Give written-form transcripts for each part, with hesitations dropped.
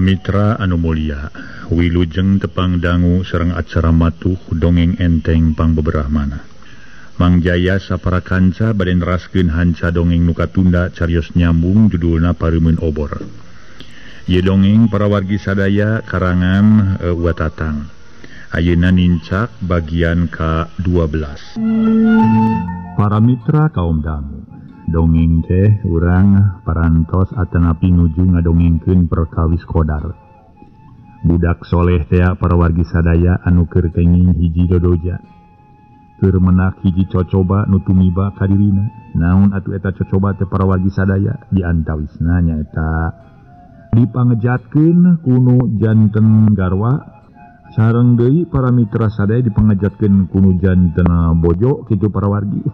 Mitra anu mulia, wilujeng tepang dangu sareng acara matuh dongeng enteng pang beberahmana. Mang Jaya sapara kanca bade neraskeun hanca dongeng nu katunda carios nyambung judulna Pareumeun Obor. Ieu dongeng para wargi sadaya karangan Watatang. Ayeuna nincak bagian ka-12. Para mitra kaum dangu, dongeng teh urang parantos atanapi nuju ngadongengkeun perkawis Qodar. Budak soleh teh para wargi sadaya anu keur kenging hiji dodoja. Keur menak hiji cocoba nu tumiba ka dirina. Naon atuh eta cocoba teh para wargi sadaya? Diantawisna nyaeta dipangejatkeun kuno janten garwa. Sareng deui para mitra sadaya dipangejatkeun kuno janten bojo kitu para wargi.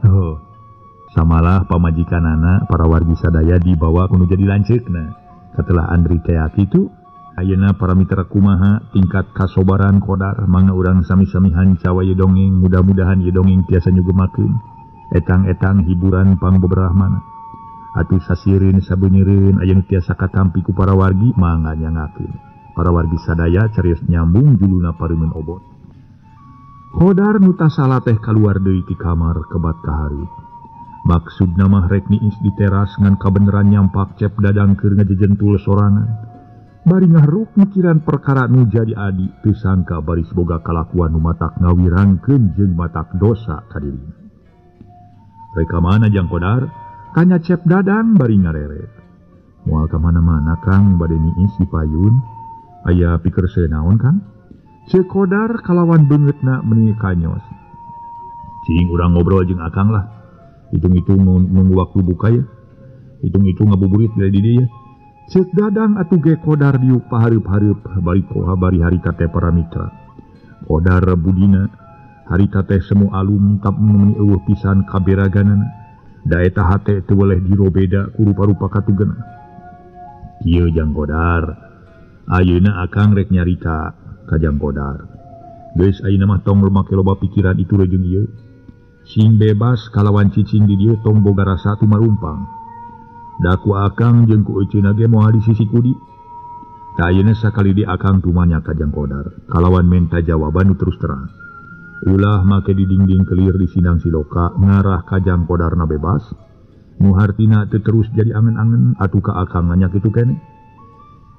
Samalah pamajikanana para wargi sadaya dibawa kuno jadi lanceukna. Katelah Andri tea kitu, ayeuna para mitra kumaha tingkat kasobaran Qodar mangga urang sami-sami hanca wae dongeng, mudah-mudahan ieu dongeng tiasa nyugemakeun etang-etang hiburan pang beberahmana. Atuh sasiereun sabeuneureun aya nu tiasa katampi ku para wargi mangga nyangakeun. Para wargi sadaya carios nyambung judulna Pareumeun Obor. Qodar nu tah salah teh kaluar deui ti kamar kebat kahareup. Maksudna mah rek niis di teras ngan kabeneran nyampak cep dadang keur ngajejentul sorangan. Bari ngahruk mikiran perkara nu jadi adi teu sangka baris boga kalakuan nu matak ngawirangkeun jeung matak dosa ka dirina. Reka mana Jang Qodar? Tanya cep dadang bari ngareret. Moal ka mana-mana Kang bade niis di payun. Aya pikir senaon Kang? Cek Qodar kalawan beungeutna meuni kanyos. Cing urang ngobrol jeung Akang lah. Hitung-hitung nunggu waktu buka ya. Hitung-hitung ngabuburit dari dieu ya. Cek dadang atuh ge Qodar diuk pahareup-hareup bari harita teh para mitra. Qodar budina harita teh semu alum tap meuni eueuh pisan kaberaganana. Da eta hate teu weleh dirobeda ku rupa-rupa katugeuna. Ieu Jang Qodar. Ayeuna Akang rek nyarita ka Jang Qodar. Geus ayeuna mah tong make loba pikiran itu jeung ieu. Sing bebas kalawan cicing di dieu tong boga rasa tumarumpang. Da ku Akang jeung ku euceuna ge moal di sisi kudi. Da ayeuna sakali di Akang tumanya ka Jang Qodar. Kalawan menta jawaban nu terus terang. Ulah make di dingding kelir di Sindang Siloka ngarah ka Jang Qodarna bebas. Nu hartina teu terus jadi angen-angen atuh ka Akang nanya kitu keneh.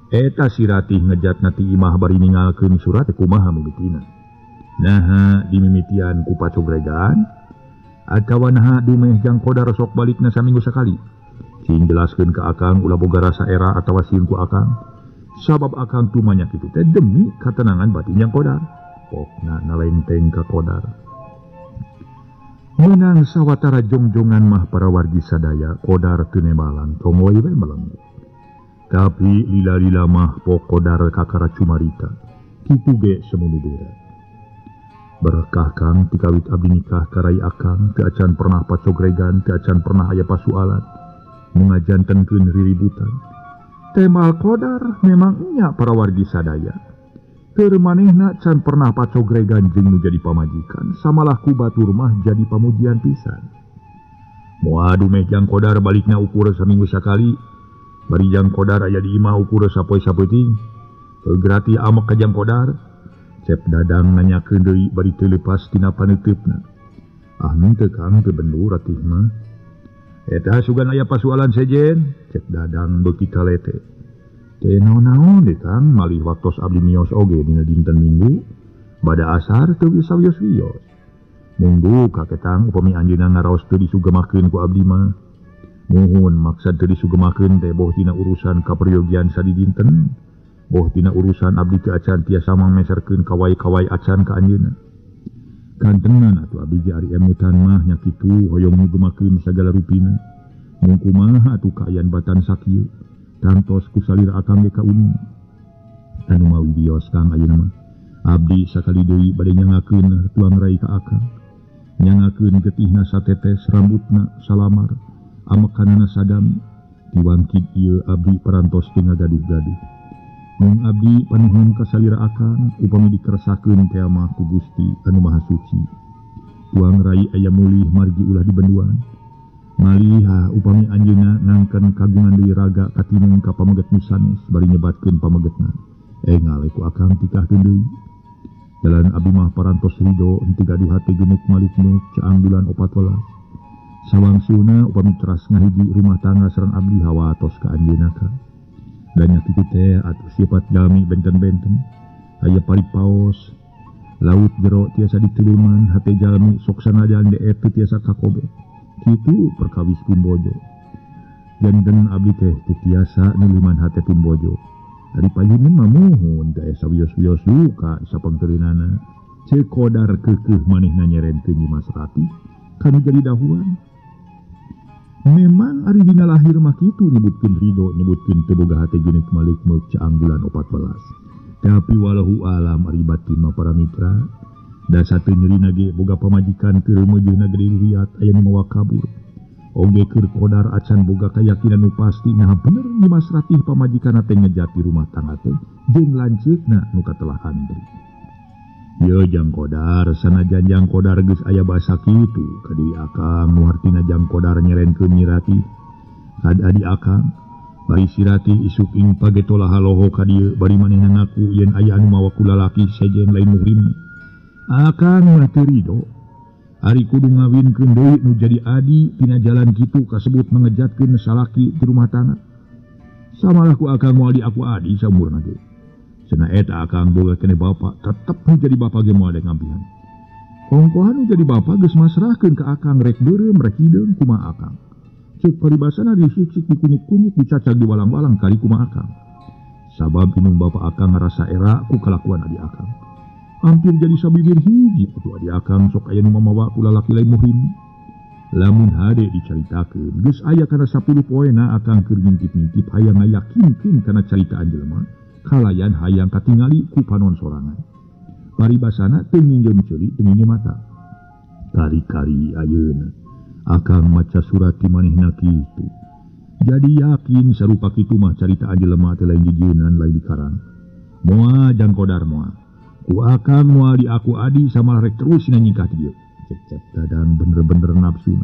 Eta si Ratih ngejat nati imah bari ningalkeun surat kumaha mimitina. Naha dimimitian ku pacogregan atawa naha dumeh Jang Qodar sok balikna saminggu sakali. Cing jelaskeun ka Akang ulah boga rasa era atawa sieun ku Akang. Sabab Akang tumanya kitu teh demi katenangan batin Jang Qodar. Pokna nalenteng ka Qodar. Menang sawatara jongjongan mah para wargi sadaya Qodar teu nembalan tongoy we melenggu. Tapi lila-lila mah pok Qodar kakara cumarita. Kitu ge semunu beura. Berkah Kang tikawit abdi nikah karai Akang teu acan pernah pacogregan, teu acan pernah aya pasualan. Mengajantenkeun riributan. Temal Qodar memang nya para wargi sadaya. Keur manehna can pernah pacogregan jeung nu jadi pamajikan, samalah ku batur mah jadi pamujian pisan. Moal dumeh Jang Qodar balikna ukur saminggu sakali. Bari Jang Qodar aya di imah ukur sapoe-sapoeting. Gerati amek ka Jang Qodar. Cep dadang nanyakeun deui bari teu leupas tina paneuteupna. Ah henteu Kang teu bendur ratih mah. Eta sugan aya pasualan sejen. Cep dadang beuki talete. Teu naon-naon deui Kang malih waktos abdi miyos oge dina dinten Minggu. Bada asar teu bisa wios-wios. Munggu kaketang upami anjeunna ngaraos teu disugemakeun ku abdi mah. Muhun maksud teu disugemakeun teh boh tina urusan kaperyogian sadidinten, boh tina urusan abdi teu acan tiasa mangmeserkeun kawai-kawai acan ka anjeunna. Kantenan atuh abdi ge ari emutan mah nya kitu hoyong ngugemakeun sagala rupina. Mun kumaha atuh kaayaan batan sakieu, tantos ku salira Akang ge ka uning. Anu mawi dios Kang ayeuna mah. Abdi sakali deui bade nyangakeun tuang rai ka Akang. Nyangakeun getihna satetes rambutna salamar. Amekanana sadami diwangkid ieu abdi parantos teu ngagaduh-gaduh. Mun abdi panuhun ka salira Akang upami dikeresakeun teh mah ku Gusti anu Maha Suci. Tuang rai aya mulih margi ulah dibenduan. Maliha upami anjeunna ngangken kagungan deui raga katinung ka pameget nu sanes bari nyebatkeun pamegetna. Ngale ku akang tikahkeun deui. Jalan abdi mah parantos ridho henteu gaduh hate geneuk malik-meuk caang bulan 14. Sawangsuna upami teras ngahiji rumah tangga sareng abdi hawatos ka anjeunna ka. Dan nya kitu teh atuh sifat jalmi benten-benten. Aya paripaos laut jero tiasa diteuleman hate jalmi sok sanajan deet teu tiasa kakobe. Kitu perkawis pun bojo. Janten abdi teh teu tiasa neuliman hate pun bojo. Ari payuneun mah muhun teh sawios-wios luka sapangteureunana. Ceuk kodar keukeuh manehna nyerenkeun Nyimas Rati kanu jadi dahuan. Memang ari dina lahir mah kitu nyebutkeun ridho, nyebutkeun teu boga hate geneuk malik-meuk caang bulan 14. Tapi walahu alam ari batin mah para mitra. Da satu nyerina ge boga pamajikan keur meujeuhna gede liat aya nu mawa kabur. Oge keur kodar acan boga kayakinan nu pasti nah bener Nyimas Ratih pamajikanna teh ngejati rumah tangga teh jeung lanceukna nu katelah andri. Ye jang kodar sanajan jang kodar geus aya basa kitu ka diri akang nu artina jang kodar nyerenkeun Nyi Ratih. Adi akang bari si Ratih isuk ing pagetolah haloho ka dieu bari manehna ngaku yen aya anu mawa ku lalaki sejen lain muhrim. Akang mah teu ridho. Ari kudu ngawinkeun deui nu jadi adi tina jalan kitu kasebut mangejatkeun salaki di rumah tangga. Samalah ku akang moal di aku adi saumurna ge. Cenah eta akang boga keneh bapa, tetep nu jadi bapa ge moal dek ngampihan. Ongkohan nu jadi bapa geus masrahkeun ka akang rek beureum rek hideung kumaha akang. Ceuk paribasana disik-sik dikunyit-kunyit dicacag di walang-walang kali kumaha akang. Sabab inung bapa akang ngarasa era ku kalakuan adi akang. Hampir jadi sabibir hiji atuh adi akang sok aya nu mamawa ku lalaki lain muhrim. Lamun hade dicaritakeun geus aya kana 10 poena akang keur ngintip-ngintip hayang ngayakinkeun kana caritaan jelema kalayan hayang katingali ku panon sorangan. Paribasana teu nginjem ceuli teu nginjem mata. Kari-kari ayeuna akang maca surat ti manehna kitu. Jadi yakin sarupa kitu mah caritaan jelema teh lain jijieunnan lain dikarang. Moal jang kodar moal. Ku akang moal di aku adi sama rek terus na nyingkah dieu. Cep dadang bener-bener nafsuna.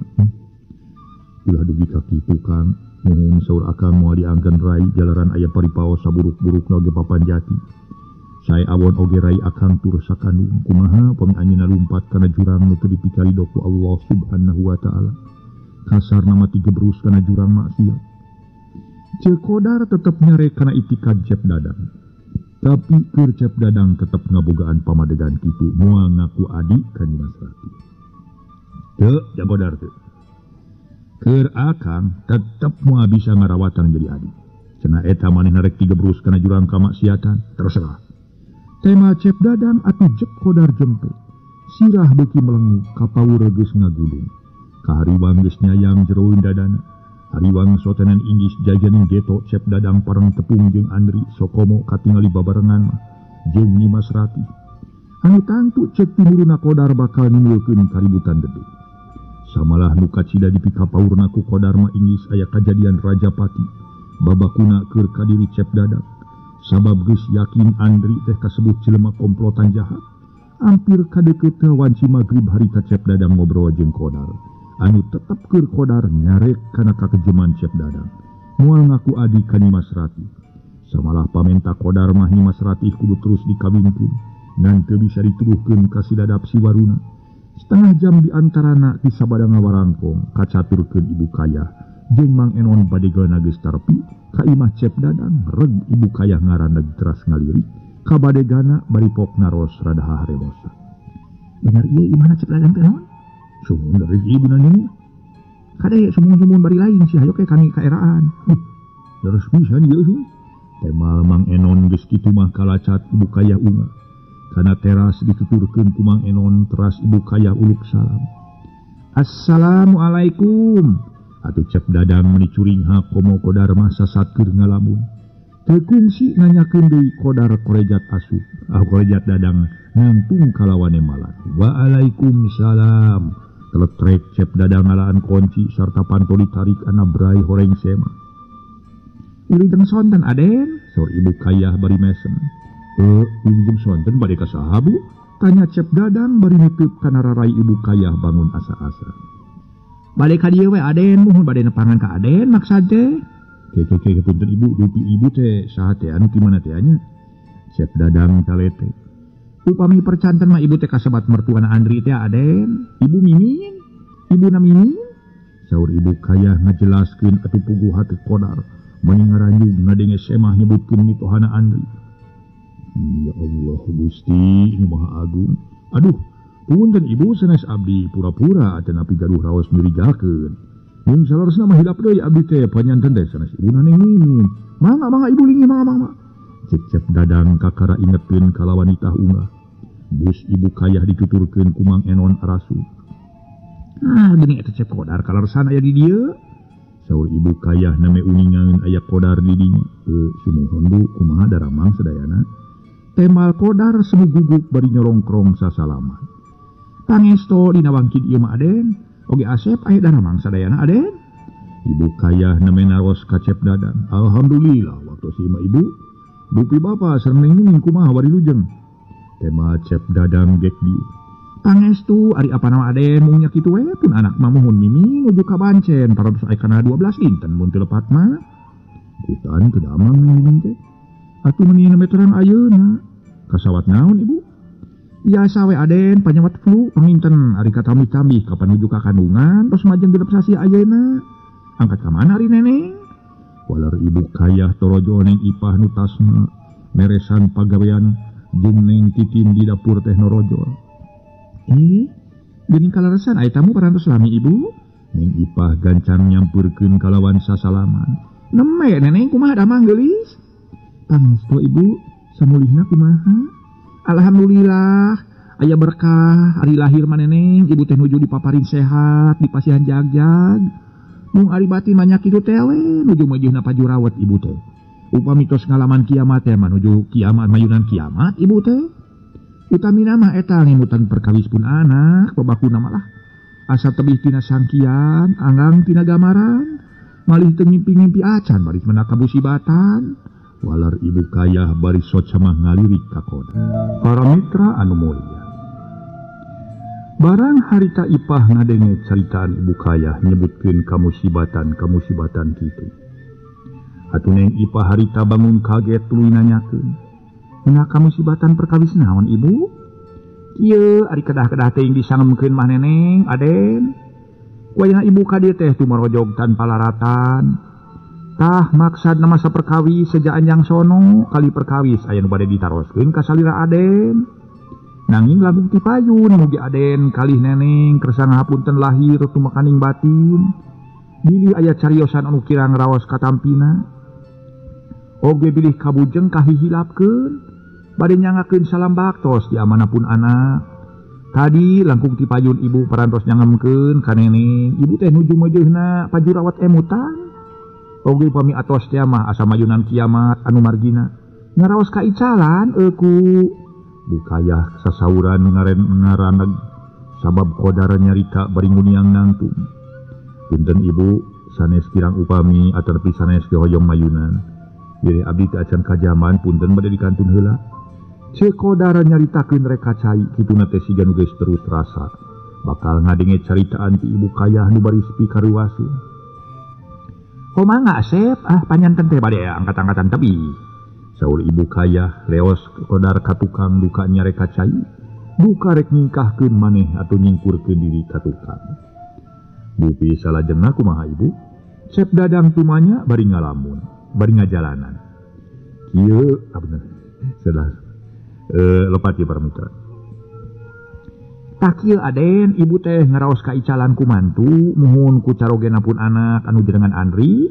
Ulah dugi ka kitu Kang, muhun saur akang moal diangkeun rai jalaran aya paripaos saburuk-burukna oge papan jati. Sae awon oge rai akang tur sakandung kumaha pami anjeunna lumpat kana jurang nu teu dipikarido ku Allah Subhanahu wa taala. Kasarna mati gebrus kana jurang maksiat. Ceuk kodar tetep nyare kana itikad cep dadang. Tapi keur cep dadang tetep ngabogaan pamadegan kitu moal ngaku adi ka Nyimas Ratih. Teu jang kodar teu. Keur akang tetep moal bisa ngarawatan jadi adi. Cenah eta manehna rek digebrus kana jurang kamaksiatan terserah. Tema cep dadang atuh jep kodar jempe. Sirah beuki melengu kapawura geus ngagulung. Kahariwang geus nyayang jeroeun dadana. Hariwang sotenan inggis jajaning geto cep dadang pareng tepung jeung Andri sokomo katingali babarengan jeung Nyimas Ratih. Anu tangtu cek timuruna kodar bakal nimulkeun kaributan gede. Samalah nu kacida dipikapaurna ku kodar mah inggis aya kajadian Rajapati babakuna keur kadiri cep dadang. Sabab geus yakin Andri teh kasebut jelema komplotan jahat. Hampir kadeukeut teh wanci magrib harita cep dadang ngobrol jeung kodar. Anu tetep keur kodar nyarek kana kakejeman cep dadang. Moal ngaku adi ka Nyimas Ratih. Samalah pamenta kodar mah Nyimas Ratih kudu terus dikawinkeun ngan teu bisa dituduhkeun ka sidadap si waruna. Setengah jam diantarana ti sabada ngawarangkong kacaturkeun ibu kayah jeung Mang Enon badegalna geus tarpi ka imah cep dadang reg ibu kayah ngaranna teras ngalirik ka badegana bari pok naros rada haharebosa. Bener ieu imahna cep dadang teh naon? Sumun dari ibu nani kade sumun-sumun bari lain sih hayo ke kami kaeraan. Terus bisa dieu sih. Temal Mang Enon geus kitu mah kalacat ibu kayah unga. Kana teras dituturkeun ku Mang Enon teras ibu kayah uluk salam. Assalamualaikum. Atuh cep dadang meuni curingha komo kodar mah sasat keur ngalamun. Teu kungsi nanyakeun deui kodar korejat asup. Korejat dadang ngampung kalawane malat. Waalaikumsalam. Teletrek cep dadang ngalaan kunci sarta panto ditarik ana brai horeng sema. Wilujeng sonten Aden, saur ibu kayah bari mesem. Wilujeng sonten bade ka saha Bu? Tanya cep dadang bari nutup kana rarai ibu kayah bangun asa-asa. balik ka dieu we Aden mohon bade nepangan ka Aden maksad teh. Ke punten ibu dupi ibu teh saha teh anu ti mana teh nya. Cep Dadang talete. Upami percanten mah ibu teh kasebat mertuana Andri teh Aden, ibu mimin, ibu na mimin. Saur ibu kayah ngajelaskeun atuh puguh hati Qodar, mani ngaranjug ngadenge semah nyebutkeun mitohana Andri. Ya Allah Gusti nu Maha Agung. Aduh, punten ibu sanes abdi pura-pura atan api gaduh raos nyurigakeun. Mun salaresna mah hilap deui abdi teh panyanten teh sanes ibu neng mimin. Mangga ibu lingi mangga. Cep Dadang kakara ingetkeun kala wanita unggah. Bus ibu kayah dituturkeun ku Mang Enon Arasu. Gini eta Cep Qodar kalarsan aya di dieu. Saur ibu kayah name uningaeun aya Qodar di dinya. Sumuhun Bu kumaha daramang sadayana. Temal Qodar semu guguk bari nyorongkrong sasalaman. Pangesto dina wangkid ieu mah Aden, oge Asep aya daramang sadayana Aden. Ibu kayah name naros ka Cep Dadang. Alhamdulillah waktu si imah ibu dupi bapa sareng neng kumaha bari lujeng. Tema Cep Dadang gek dieu. Pangestu ari apa nama Aden mung nya kitu we pun anak mah mohon mimi nuju ka Bancen parantos aya kana 12 dinten mun teu lepat mah. Kutan teu damang mimi teh. Atuh meunina meteran ayeuna. Kasawat naon ibu? Biasa we Aden panyawat flu panginten ari katambi-tambi kapan nuju ka kandungan tos majeng genep sasi ayeuna. Angkat ka mana ari neneng? Walar ibu kayah torojo neng ipah nu tasna meresan pagawean jeung neng Titin di dapur teh norojol. Geuning kalaresan aya tamu parantos lami ibu. Neng ipah gancan nyampurkeun kalawan sasalaman. Neme neneng kumaha damang geulis? Pangestu ibu samulihna kumaha? Alhamdulillah aya berkah ari lahir maneneng ibu teh nuju dipaparin sehat dipasihan jag-jag. Mung ari batin banyak kitu teh we nuju meujeuna pajurawat ibu teh. Upami tos ngalaman kiamat teh mah nuju kiamat mayunan kiamat ibu teh. Utamina mah eta ngimutan perkawis pun anak babakuna mah lah. Asa tebih tina sangkian, anggang tina gamaran, malih teu ngimpi-ngimpi acan bari meunang kabusibatan. Walar ibu kayah bari soca mah ngalirik ka Qodar. Para mitra anu mulia. Barang harita ipah ngadenge caritaan ibu kayah nyebutkeun kamusibatan kitu. Atuh neng ipah harita bangun kaget tuluy nanyakeun. Meunang kamusibatan perkawis naon ibu? Ieu ari kedah-kedah teuing disangemkeun mah neneng Aden. Wayahna ibu ka dieu teh tumarojog tanpa laratan. Tah maksad masa perkawis sejak anjang sono kali perkawis aya nu bade ditaroskeun ka salira Aden. Nanging lagung ti payun mugi Aden kalih neneng kersa ngahapunten lahir tumakaning batin. Bilih aya cariosan anu kirang raos katampina. Oge bilih kabujeng kahihilapkeun. Bade nyangakeun salam baktos di amanapun anak. Tadi langkung ti payun ibu parantos nyangemkeun ka neneng. Ibu teh nuju meujeunna pajurawat emutan. Oge upami atos teh mah asa mayunan kiamat anu margina. Ngaraos ka icalan euku. Bukayah sasauran ngaraneg sabab Qodar nyarita bari nguniang nangtung. Punten ibu sanes kirang upami atarpi sanes hoyong mayunan. Jadi abdi teh acan kajaman punten bade dikantun heula. Cek Qodar nyaritakeun rek kacai kituna teh siga nu geus terus rasa. Bakal ngadenge caritaan ti ibu kayah nu bari sepi karuaseun. Komaha Asep? Panyanten teh bade angkat-angkatan tebi. Saur ibu kayah leos Qodar ka tukang duka nyarek kacai. Duka rek nyingkahkeun maneh atuh nyingkurkeun diri ka tukang. Bupi salajengna kumaha ibu? Cep Dadang tumanya bari ngalamun, bari ngajalanan. Kieu bener. Sedah. Lepat ya para mitra. Tak kieu Aden ibu teh ngaraos ka icalan ku mantu muhun ku carogena pun anak anu jenengan Andri.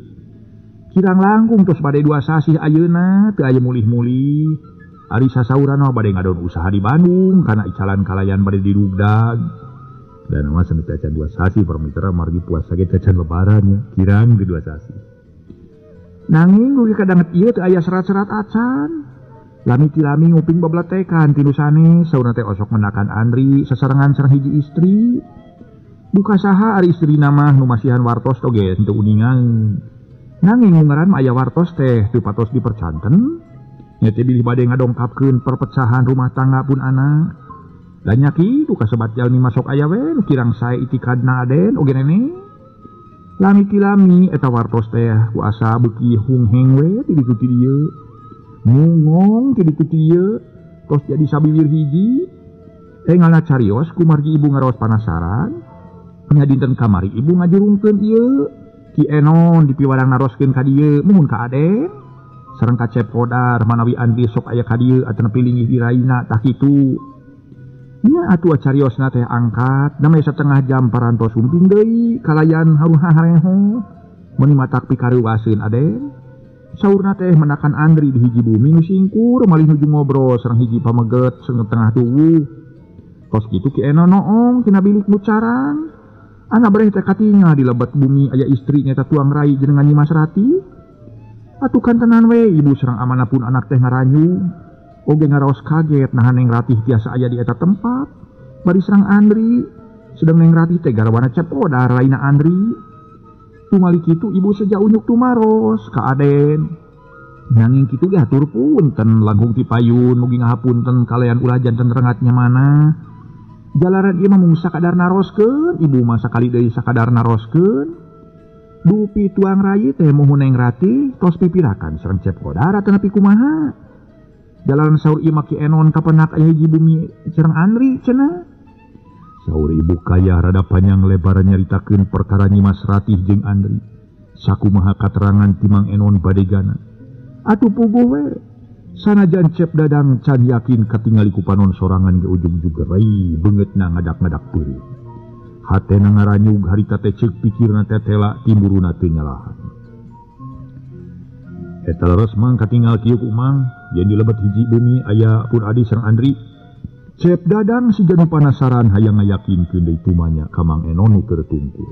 Kirang langkung tos bade 2 sasih ayeuna teu aya mulih-mulih. Ari sasauran mah bade ngadon usaha di Bandung kana icalan kalayan bade dirugdag. Dan mah saneu acan 2 sasih para mitra margi puasa ge acan lebaran ya, kirang di 2 sasih. Nanging rugi kadanget ieu teu aya serat-serat acan. Lami-lami nguping babletekan tilu sanes saurna teh osok menakan Andri sasarengan sareng hiji istri. Duka saha ari istrina mah nu masihan wartos oge henteu uningan. Nanging ngaran aya wartos teh teu patos dipercanten. Nya teh bilih bade ngadongkapkeun perpecahan rumah tangga pun anak. Da nya kitu kasebat jalmi masok aya we nu kirang sae itikadna Aden oge neneng. lami-lami eta wartos teh kuasa beki hungheng we ti ditu ti dieu ngongong ti ditu ti dieu tos jadi sabibir hiji ngalana carios ku margi ibu ngaraos panasaran nya dinten kamari ibu ngajurungkeun ieu Ki Enon dipiwadang naroskeun ka dieu muhun ka Aden sareng ka Cep Kodar manawi Andri sok aya ka dieu atana pilinggih diraina tah kitu nya atuh cariosna teh angkat namanya setengah jam parantos sumping deui kalayan haruhareho mun matak pikaruwaseun Aden saurna teh menakan Andri di hiji bumi nu singkur malih nuju ngobrol sareng hiji pameget seueur tengah tuwuh tos kitu Ki Enon noong tina bilik nu carang anak bereh teh katingal di lebat bumi aya istri nya tuang rai jenengan Nyimas Rati atuh kantenan we ibu sareng amanapun anak teh ngaranyu oge ngaraos kaget nahan Neng Ratih tiasa aya di eta tempat bari sareng Andri sedang Neng Ratih teh garwana Cep Kodar laina Andri tumali kitu ibu seja unyuk tumaros ka Aden nanging kitu ge hatur punten langkung ti payun mugi ngahapunten kalayan ulah janten rengatnya mana jalaran ieu mah mung sakadar naroskeun ibu mah sakali deui sakadar naroskeun dupi tuang rai teh muhun Neng Ratih tos pipirakan sareng Cep Kodar tanapi kumaha jalaran saur ieu mah Ki Enon kapenak aya hiji bumi sareng Andri cenah saur ibu kaya rada panjang lebar nyaritakeun perkara Nyimas Ratih jeung Andri sakumaha katerangan ti Mang Enon badegana atuh puguh we sanajan Cep Dadang can yakin katingali ku panon sorangan ke ujung juga rai beungeutna ngadak-ngadak peureuh hatena ngaranyug harita teh ceuk pikirna teh tela timburuna teu nyalahan eta leres mang katingal kieu ku mang yen di lebet hiji bumi aya pun adi sareng Andri Cep Dadang siga nu panasaran hayang ngayakinkeun deui tumanya ka Mang Enon nu keur tungkul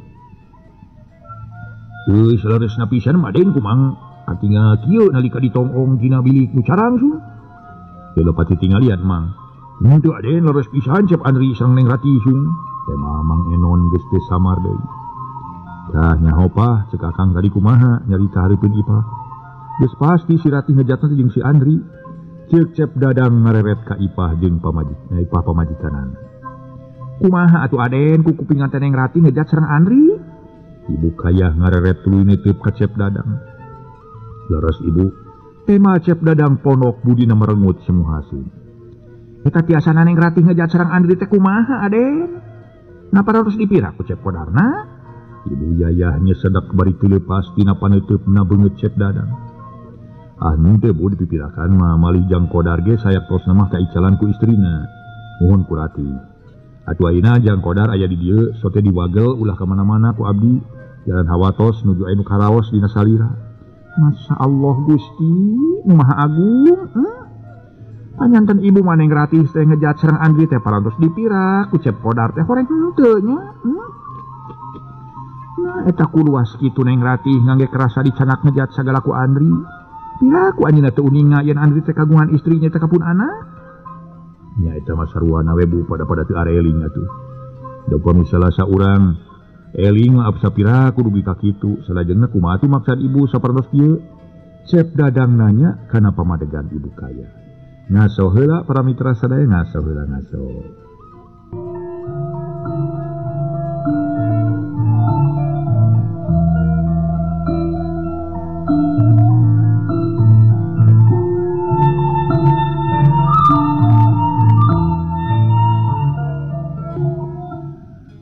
geus leresna pisan maden ku mang katingal kieu nalika ditongong dina bilik nu carang su teu pati tinggalian mang henteu Aden leres pisan Cep Andri sareng Neng Ratih sung tema Mang Enon geus teu samar deui tah nyaho pah ceuk akang tadi kumaha nyarita hareupeun ipah geus pasti si Ratih ngejatna jeung si Andri ceuk Cep Dadang ngareret ka ipah jeung ipah pamajikanana kumaha atuh Aden ku kupingan teh Neng Ratih ngejat sareng Andri ibu kaya ngareret tuluy neuteup ka Cep Dadang leres ibu tema Cep Dadang pondok budina merengut semu hasil eta tiasana Neng Ratih ngejat sareng Andri teh kumaha Aden napa harus dipirak ku Cep Kodarna ibu yayah nyesedak bari teu leupas tina paneuteupna beungeut Cep Dadang nu teh bu dipipirakan mah malih Jang Kodar ge sayak tosna mah kaicalan ku istrina muhun ku Ratih atuh ayeuna Jang Kodar aya di dieu sote diwagel ulah ka mana-mana ku abdi jalan hawatos nuju aya nu karaos dina salira Masya Allah Gusti Maha Agung panyanten ibu maneng Ratih teh ngejat sareng Andri teh parantos dipirak ku Cep Kodar teh horeng henteu nya nah eta kuluas kitu Neng Ratih ngangge kerasa dicanak ngejat sagala ku Andri piraku anjeunna teu uninga yen Andri teh kagungan istrinya teh kapun anak nya eta mah saruana we bu pada teu areling atuh da pamisalah saurang eling maaf sapira kudu dugi ka kitu salajengna kumaha tuh maksud ibu sapertos kieu Cep Dadang nanya kana pamadegan ibu kaya ngaso heula para mitra sadaya ngaso heula ngaso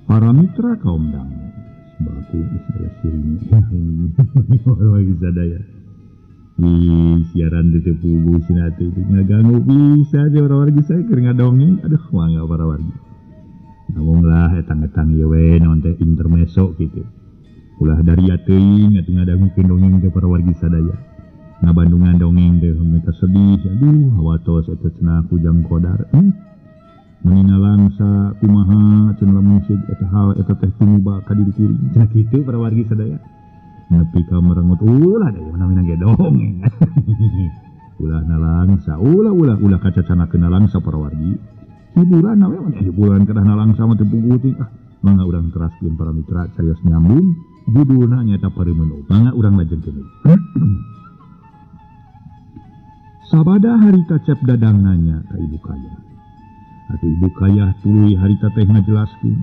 para mitra kaum dangu baku saya sirine sadaya di siaran di tepugu sinate itu ngaganggu bisa aja para wargi saya keur ngadongeng aduh mangga para wargi ngomong lah etang-etang ieu we naon teh intermezzo kitu ulah dari teuing atuh ngadangukeun dongeng teh para wargi sadaya ngabandungan dongeng teh mereka sedih aduh hawatos eta cenah ku Jang Kodar menina langsa kumaha cenah lamun eta hal eta teh tumuba ka diri kuring cenah kitu para wargi sadaya nepi ka merengut ulah da namina ge dongeng ulah nalangsa ulah kacacanakeun nalangsa para wargi hiburan we mun hiburan kedah nalangsa mah teu puguh mangga urang teraskeun para mitra carios nyambung judulna nyaeta Pareumeuh mangga urang lajengkeun sabada harita Cep Dadang nanya ka ibu kaya atuh ibu kaya tuluy harita teh ngajelaskeun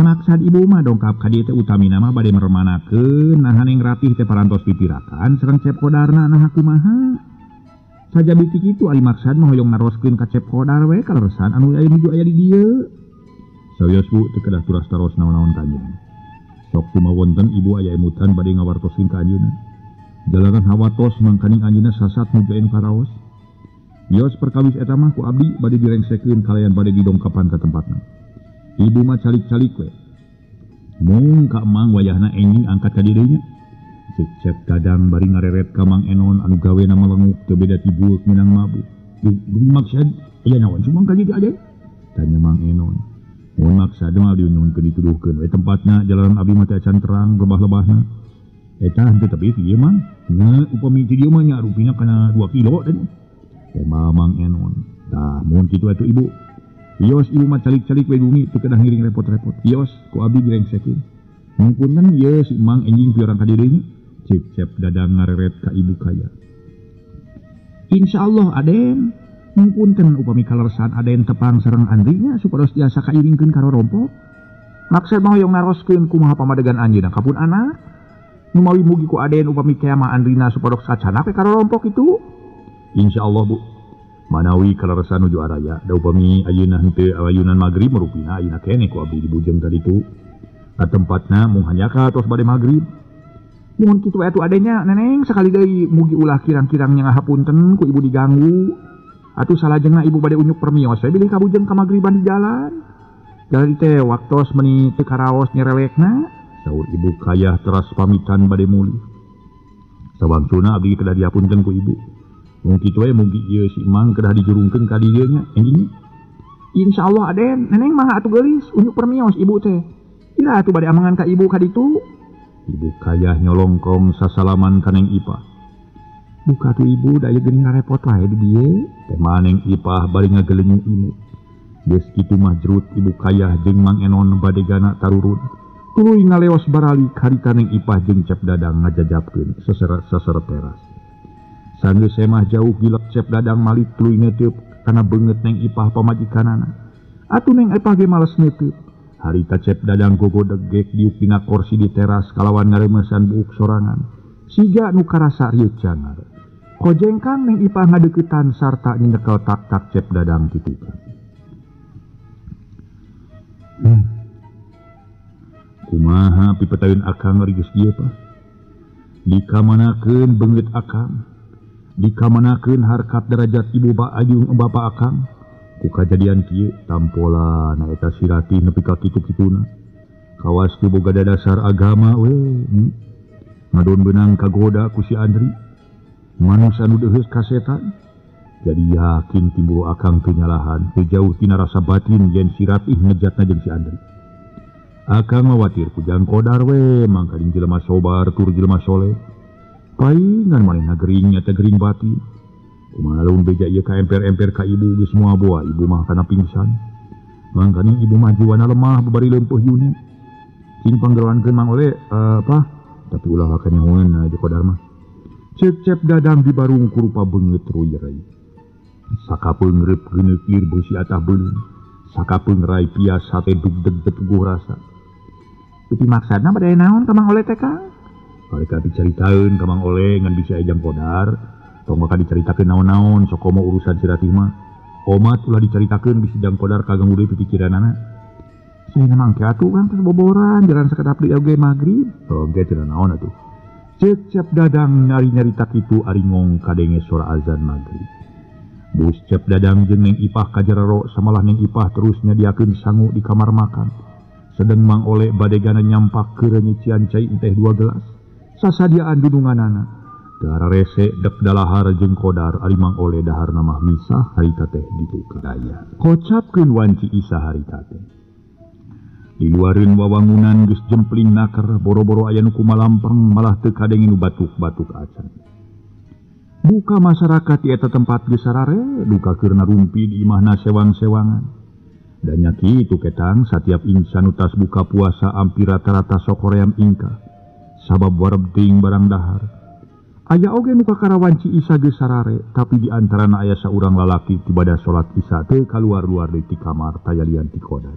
maksad ibu mah dongkap ka dieu teh utami nama bade mermanakeun nahan yang rapih teh parantos pipirakan sareng cep kodarna nah kumaha. Saja biti kitu ari maksad mah hoyong naroskeun ka cep kodar we kaleresan anu aya nuju aya di dieu. Sawios Bu teu kedah turas-taros naon-naon ka anjeunna. Sok kumaha wonten ibu aya emutan bade ngawartoskeun ka anjeunna. Jalanan hawatos mangkaning anjeunna sasat nuju anu karaos. Yos perkawis eta mah ku abdi bade direngsekeun kalayan bade didongkapan ka tempatna. Ibu mah calik-calik we. Mung ka emang wayahna enjing angkat ka dirinya. Cep Dadang bari ngareret ka Mang Enon anu gawena melenguk teu beda ti bueuk meunang mabuk. Deui maksad aya naon sumang ka dieu ade? Tanya Mang Enon. Mun maksad mah diunyunkeun dituduhkeun we tempatna jalanan abdi mah teh acan terang lebah-lebahna. Eta henteu tapi ieu mah. Nya upami ti dieu mah nya rupina kana 2 kilo teh. Tema Mang Enon. Tah mun kitu atuh ibu. Yos ibu mah calik-calik we bumi teu kedah ngiring repot-repot. Yos ku abdi direngsekeun. Mungkunan ieu si Mang enjing piorang ka dirinya. Cep Dadang ngareret ka ibu kaya. Insyaallah Aden, mungkunkeun upami kaleresan Aden tepang sareng Andrinya supados tiasa kairingkeun ka rorompok. Maksud mah hoyong naroskeun kumaha pamadegan anjeunna kapun anak. Nu mawi mugi ku Aden upami kea mah Andrina supados sacana ka rorompok itu. Insyaallah Bu. Manawi kaleresan nuju araya da upami ayeuna henteu ayunan magrib merupina ayeuna keneh ku abdi dibujeng tadi tu ka tempatna mung hanyaka tos bade magrib. Mun kitu atuh adenya neneng sakali deui mugi ulah kirang-kirang nya ngahapunten ku ibu diganggu. Atuh salajengna ibu bade unyuk permios we bilih kabujeng ka magriban di jalan. Jalan teh waktos meuni teu karaos nyerelekna saur ibu kayah teras pamitan bade mulih. Sawangsuna abdi kedah dihapunten ku ibu. Mung kitu we mugi ieu si Mang kedah dijurungkeun ka dieu nya enjing. Insyaallah Aden, neneng mah atuh geulis unyuk permios ibu teh. Ila atuh bade amangan ka ibu ka ditu. Ibu kayah nyolongkong sasalaman kaneng Ipah. Buka tuh ibu daya geuning repot wae di dieu. Teh maneng Ipah bari ngagelenyung imut. Geus kitu mah jerut ibu kayah jeung Mang Enon bade gana tarurun. Tuluy ngaleos barali harita neng Ipah jeung Cep Dadang ngajajabkeun seseret teras. Sanggeus mah jauh gilek Cep Dadang malih tuluy neteup kana beungeut neng Ipah pamajikanana. Atuh neng Ipah ge males neteup. Harita Cep Dadang gogodegek diuk dina kursi di teras kalawan ngaremesan buuk sorangan. Siga nu karasa rieuh cangar. Kojengkang neng Ipah ngadeuketan sarta nyekel tak-tak Cep Dadang titukan. Kumaha pipetaeun akang rigeus kieu Pak? Dikamanakeun beungeut akang? Dikamanakeun harkat derajat ibu ayung bapa akang? Ku kajadian kieu tampola na eta siratih nepi ka kitu-kituna. Kawas teu boga dasar agama we. Ngadon beunang kagoda ku si Andri. Manus anu deuheus ka setan. Jadi yakin timbul akang teu nyalahan, teu jauh tina rasa batin yen siratih ngejatna jeung si Andri. Akang mawatir ku jang kodar we, mangkaring jelema sobar tur jelema soleh. Paingan manehna gering nya teh gering batin. Kumaha lamun beja ieu ka emper-emper ka ibu geus moal boa ibu mah kana pingsan. Mangkana ibu mah jiwana lemah babari leumpeuh yuni. Cing panggeroankeun Mang Ole tapi ulah kanyahoan di kodar mah. Cep Dadang dibarung ku rupa beungeut ruy-reuy. Sakapeung reup geuneukir beusi atah beuleum. Sakapeung rai pias hate dugdeg teguh rasa. Itu maksudna bade naon ka Mang Ole teh Kang? Pareka dicaritaeun ka Mang Ole ngan bisa ejang kodar. Tong bakal diceritakeun naon-naon sok komo urusan siratih mah. Omat ulah diceritakeun bisi jang kodar kaganggu deui pikiranana. Saya mangke atuh Kang teh boboran jalan sakedap deui oge magrib. Oge teu naon atuh. Cep Dadang nyari-nyarita kitu ari ngong kadenge sora azan magrib. Bus Cep Dadang jeung Neng Ipah kajarero samalah Neng Ipah terus nyadiakeun sangu di kamar makan. Sedeng Mang Ole bade gana nyampak keur nyician cai teh 2 gelas. Sasadiaan dudunganana. Dara rese dek dalahar jeung kodar ari Mang Ole daharna mah misah harita teh ditukar daya. Kocapkeun wanci isa harita teh. Di luareun wawangunan geus jempling naker boro-boro aya nu kumalampeng malah teu kadenge nu batuk-batuk acan. Buka masyarakat di eta tempat geus sarare duka keur narumpi di imahna sewang-sewangan. Da nya kitu ketang satiap insan nu tas buka puasa ampir rata-rata sok hoream ingka. Sabab wareb teuing barang dahar. Aya oge nu kakarawanci isa geus sarare, tapi di antarana aya saurang lalaki tibada salat isya teu kaluar-luar deui ti kamar tayalian ti kodar.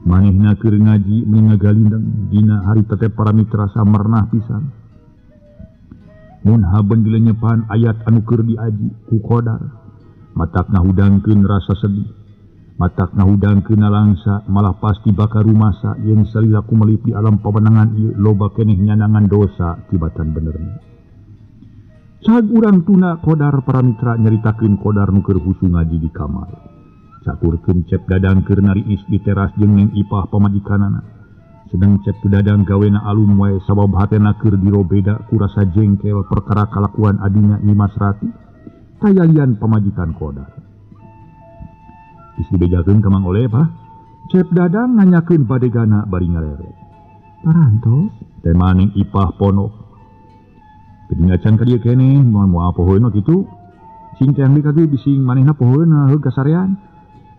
manehna keur ngaji meninggalindeng dina hari tetep para mitra samernah pisan. Mun haben dilenyepan ayat anu keur diaji ku Qadar, matak ngahudangkeun rasa sedih, matak ngahudangkeun langsa, malah pasti bakal rumasa yen salila kumelip di alam pawenangan ieu loba keneh nyanangan dosa tibatan benerna. Cag urang tuna Qadar para mitra nyaritakeun Qadar nu keur husu ngaji di kamar. Cakurkeun Cep Dadang keur nariis di teras jeung Neng Ipah pamajikanana. Sedang Cep Dadang gawena alum wae sabab hatena keur dirobeda ku rasa jengkel perkara kalakuan adinya Nimas Rati tayalian pamajikan Qadar. Geus dibejakeun ka Mang Oleh Pak, Cep Dadang nanyakeun badegana bari ngarere. Parantos teh Neng Ipah ponok. Kedingacan ka dieu keneh moal pohoeuna kitu. Sing teh kage bising manehna pohoeuna heug kasarean.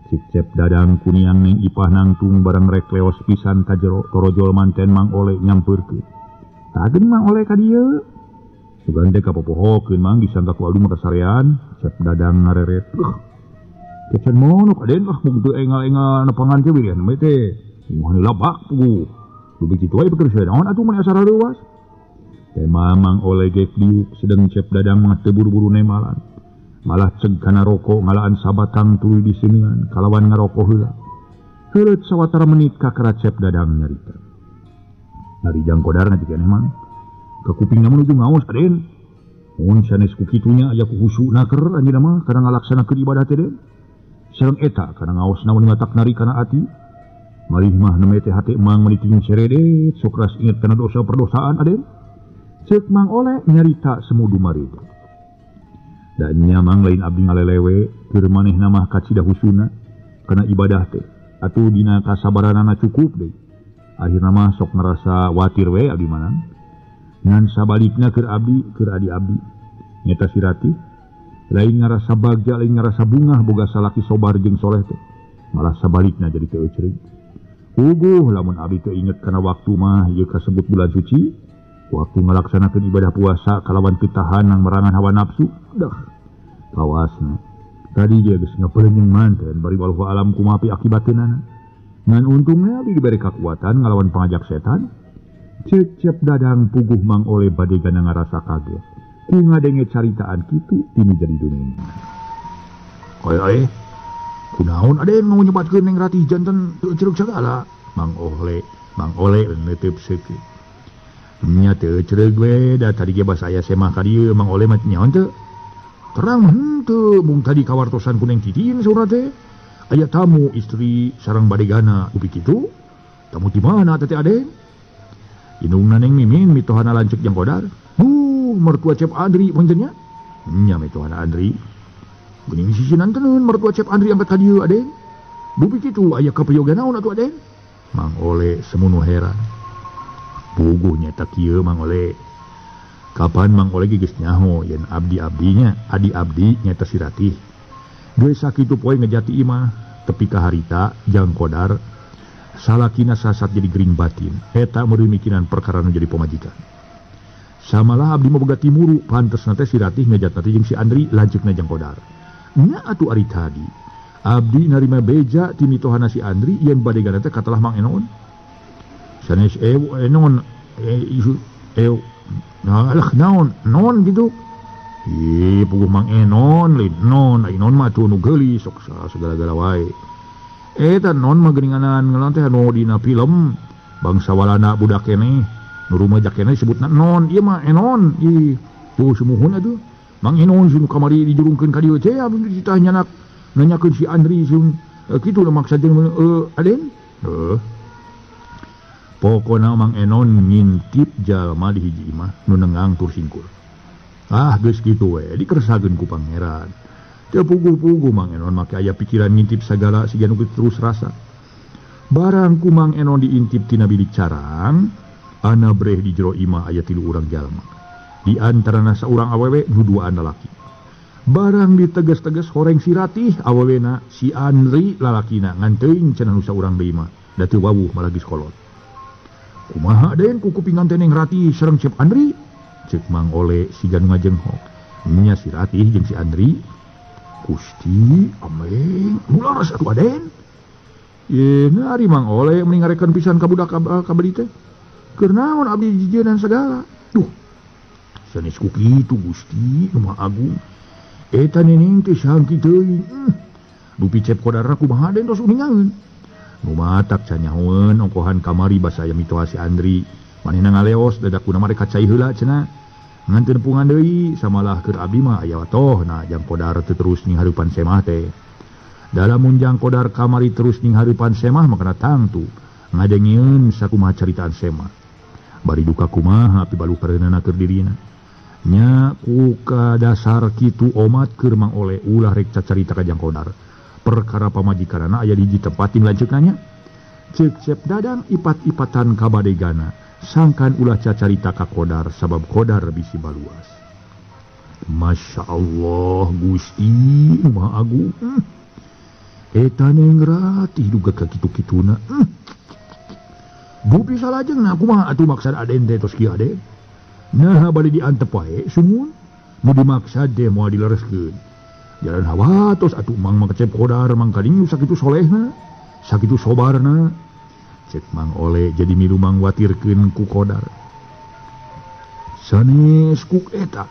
Cep Dadang kuniang Neng Ipah nangtung barang rek leos pisan ka jero torojol manten Mang Oleh nyampeurkeun. Tageun Mang Oleh ka dieu. Sugan teh kapopohokeun Mang disangka ku abdi mah kasarean. Cep Dadang ngareret. Kecen monok aden mung teu engal-engal nepangan teh wirian mah teh. Moh labak puguh. Duh kitu wae bekerja naon atuh mun asara leuwas. Teh Mang Oleh geuk diuk sedeng Cep Dadang mah teu buru-buru nemalan. Malah ceg kana rokok ngalaan sabatang tuluy diseungeun kalawan ngarokok heula. Heureut sawatara menit kakara Cep Dadang nyarita. Hari jang Qadar ngaji keneh Mang. Ka kupingna menuju ngaos aden. Mun sanes ku kitunya aya ku husuna keur anjeunna mah kana ngalaksanakeun ibadah teh den. Sareng eta kana ngaosna mun matak nari kana ati. Malih mah neme teh hate Mang meniting seredet sok ras inget kana dosa perdosaan aden. Ceuk Mang Oleh nyarita semudu marida. Dan nyamang lain abdi ngalelewe keur manehna mah kacida husuna kana ibadah teh atuh dina kasabaranana cukup deui. Akhirna mah sok ngerasa watir we abdi manang. Ngan sabalikna keur abdi keur adi abdi nyata si Ratih lain ngarasa bagja lain ngarasa bungah boga salaki sobar jeung soleh teh. Malah sabalikna jadi teu euceug. Puguh lamun abdi teu inget kana waktu mah ieu kasebut bulan suci. Waktu ngalaksanakeun ibadah puasa kalawan pitahan nang merangan hawa nafsu, dah kawasna. Tadi dia geus ngapeuleung manten bari wallahu alam kumaha akibateunana. Ngan untungnya diberi kekuatan ngalawan pangajak setan. Cep Dadang puguh Mang Oleh badegana ngarasa kaget. Ku ngadenge caritaan kitu tinu jadi dunia. Oi, kunaon aden mau nyebatkeun Neng Ratih janten teu ceruk sagala. Mang Oleh neuteup seukeut. Nya teu cereug we da tadi ge basa aya semah ka dieu Mang Oleh mah nyaon teu. Terang henteu mung tadi kawartosan ku Neng Titin saurna teh. Aya tamu istri sareng badegana upi kitu. Tamu di mana teh aden? Indungna Neng Mimin mitohana lanceuk jang Qadar. Mertua Cep Andri punten nya. Nya mitohana Andri. Geuning sisinan teneun mertua Cep Andri angkat ka dieu aden. Dupi kitu aya kaprayoga naon atuh aden? Mang Oleh semono heran. Puguh nyata kieu Mang Oleh. Kapan Mang Oleh geus nyaho yen abdi-abdinya, adi-abdi nyata si Ratih. Geus sakitu poe ngejati imah tepi ka harita jang Qadar salakina sasat jadi gering batin. Eta meureun mikiran perkara nu jadi pamajikan. Samalah abdi mah boga timuru pantesna teh si Ratih ngejatna teh jeung si Andri lanceukna jang Qadar. Nya atuh ari tadi abdi narima beja ti mitohana si Andri yen badegana teh katalah Mang Enon. Sanes non naon gitu. Puguh Mang Enon lain non ai non mah atuh nu geulis sok segala-gala wae. Eta non mah geuninganan ngeuleuh teh anu dina film bangsawalana budak keneh nu rumaja keneh disebutna non ieu mah Enon. Tuh sumuhun atuh Mang Enon sunu kamari dijurungkeun ka dieu teh abdi ditanyanak nanyakeun si Andri sun kitu lah maksud jeung aden. Pokona Mang Enon ngintip jalma di hiji imah nu nengang tur singkur. Geus kitu we dikeresageun ku pangeran. Teu puguh-puguh Mang Enon make aya pikiran ngintip sagala siga nu terus rasa. Barang ku Mang Enon diintip tina bilik carang, ana breh di jero imah aya 3 urang jalma. Di antarana saurang awewe nu 2 lalaki. Barang diteges-teges horeng si Ratih awewena si Andri lalakina ngan teuing cenah nu saurang deui mah da teu wawuh malah geus kolot. Kumaha den ku kupingan teh Neng Ratih sareng Cep Andri? Ceuk Mang Oleh siga nu ngajenghok. Nya si Ratih jeung si Andri. Gusti, ameng, nu laras atuh aden. Ari Mang Oleh meninggalkan pisan kabudak kabeli teh. Keur naon abdi jijienan segala. Duh. Sanes ku kitu Gusti Nu Maha Agung. Eta neneng teh sangki teuing. Dupi cep kodara kumaha den tos uningaeun. Nu matak canyahoeun ongkohan kamari basa aya mitoha si Andri. Manehna ngaleos dadakuna mah rek kacai heula cenah. Ngan teu nepungan deui samalah keur abdi mah aya watohna jang kodar teu terus ning hareupan semah teh. Dalam munjang kodar kamari terus ning hareupan semah mah kana tangtu ngadengieun sakumaha caritaan semah. Bari duka kumaha pibalukareunana keur dirina. Nya ku ka dasar kitu omat keur Mang Oleh ulah rek cacarita ka jang kodar. Perkara pamajikanana aya di hiji tempat ting lanceukna nya. Ceuk Cep Dadang ipat-ipatan ka badegana sangkan ulah cacarita ka kodar sabab kodar bisi baluas. Masya Allah Gusti Nu Maha Agung. Eta nengratih duga ka kitu-kituna. Dupi salajengna kumaha atuh maksad aden teh tos kieu aden. Nah bari diantep wae sumun nu dimaksad teh moal dilereskeun. Jalan hawa tos atuh Mang makecep kodar mangkaling sakitu solehna, sakitu sobarna. Cek Mang Oleh jadi milu mangwatirkeun ku kodar. Sanes kuk eta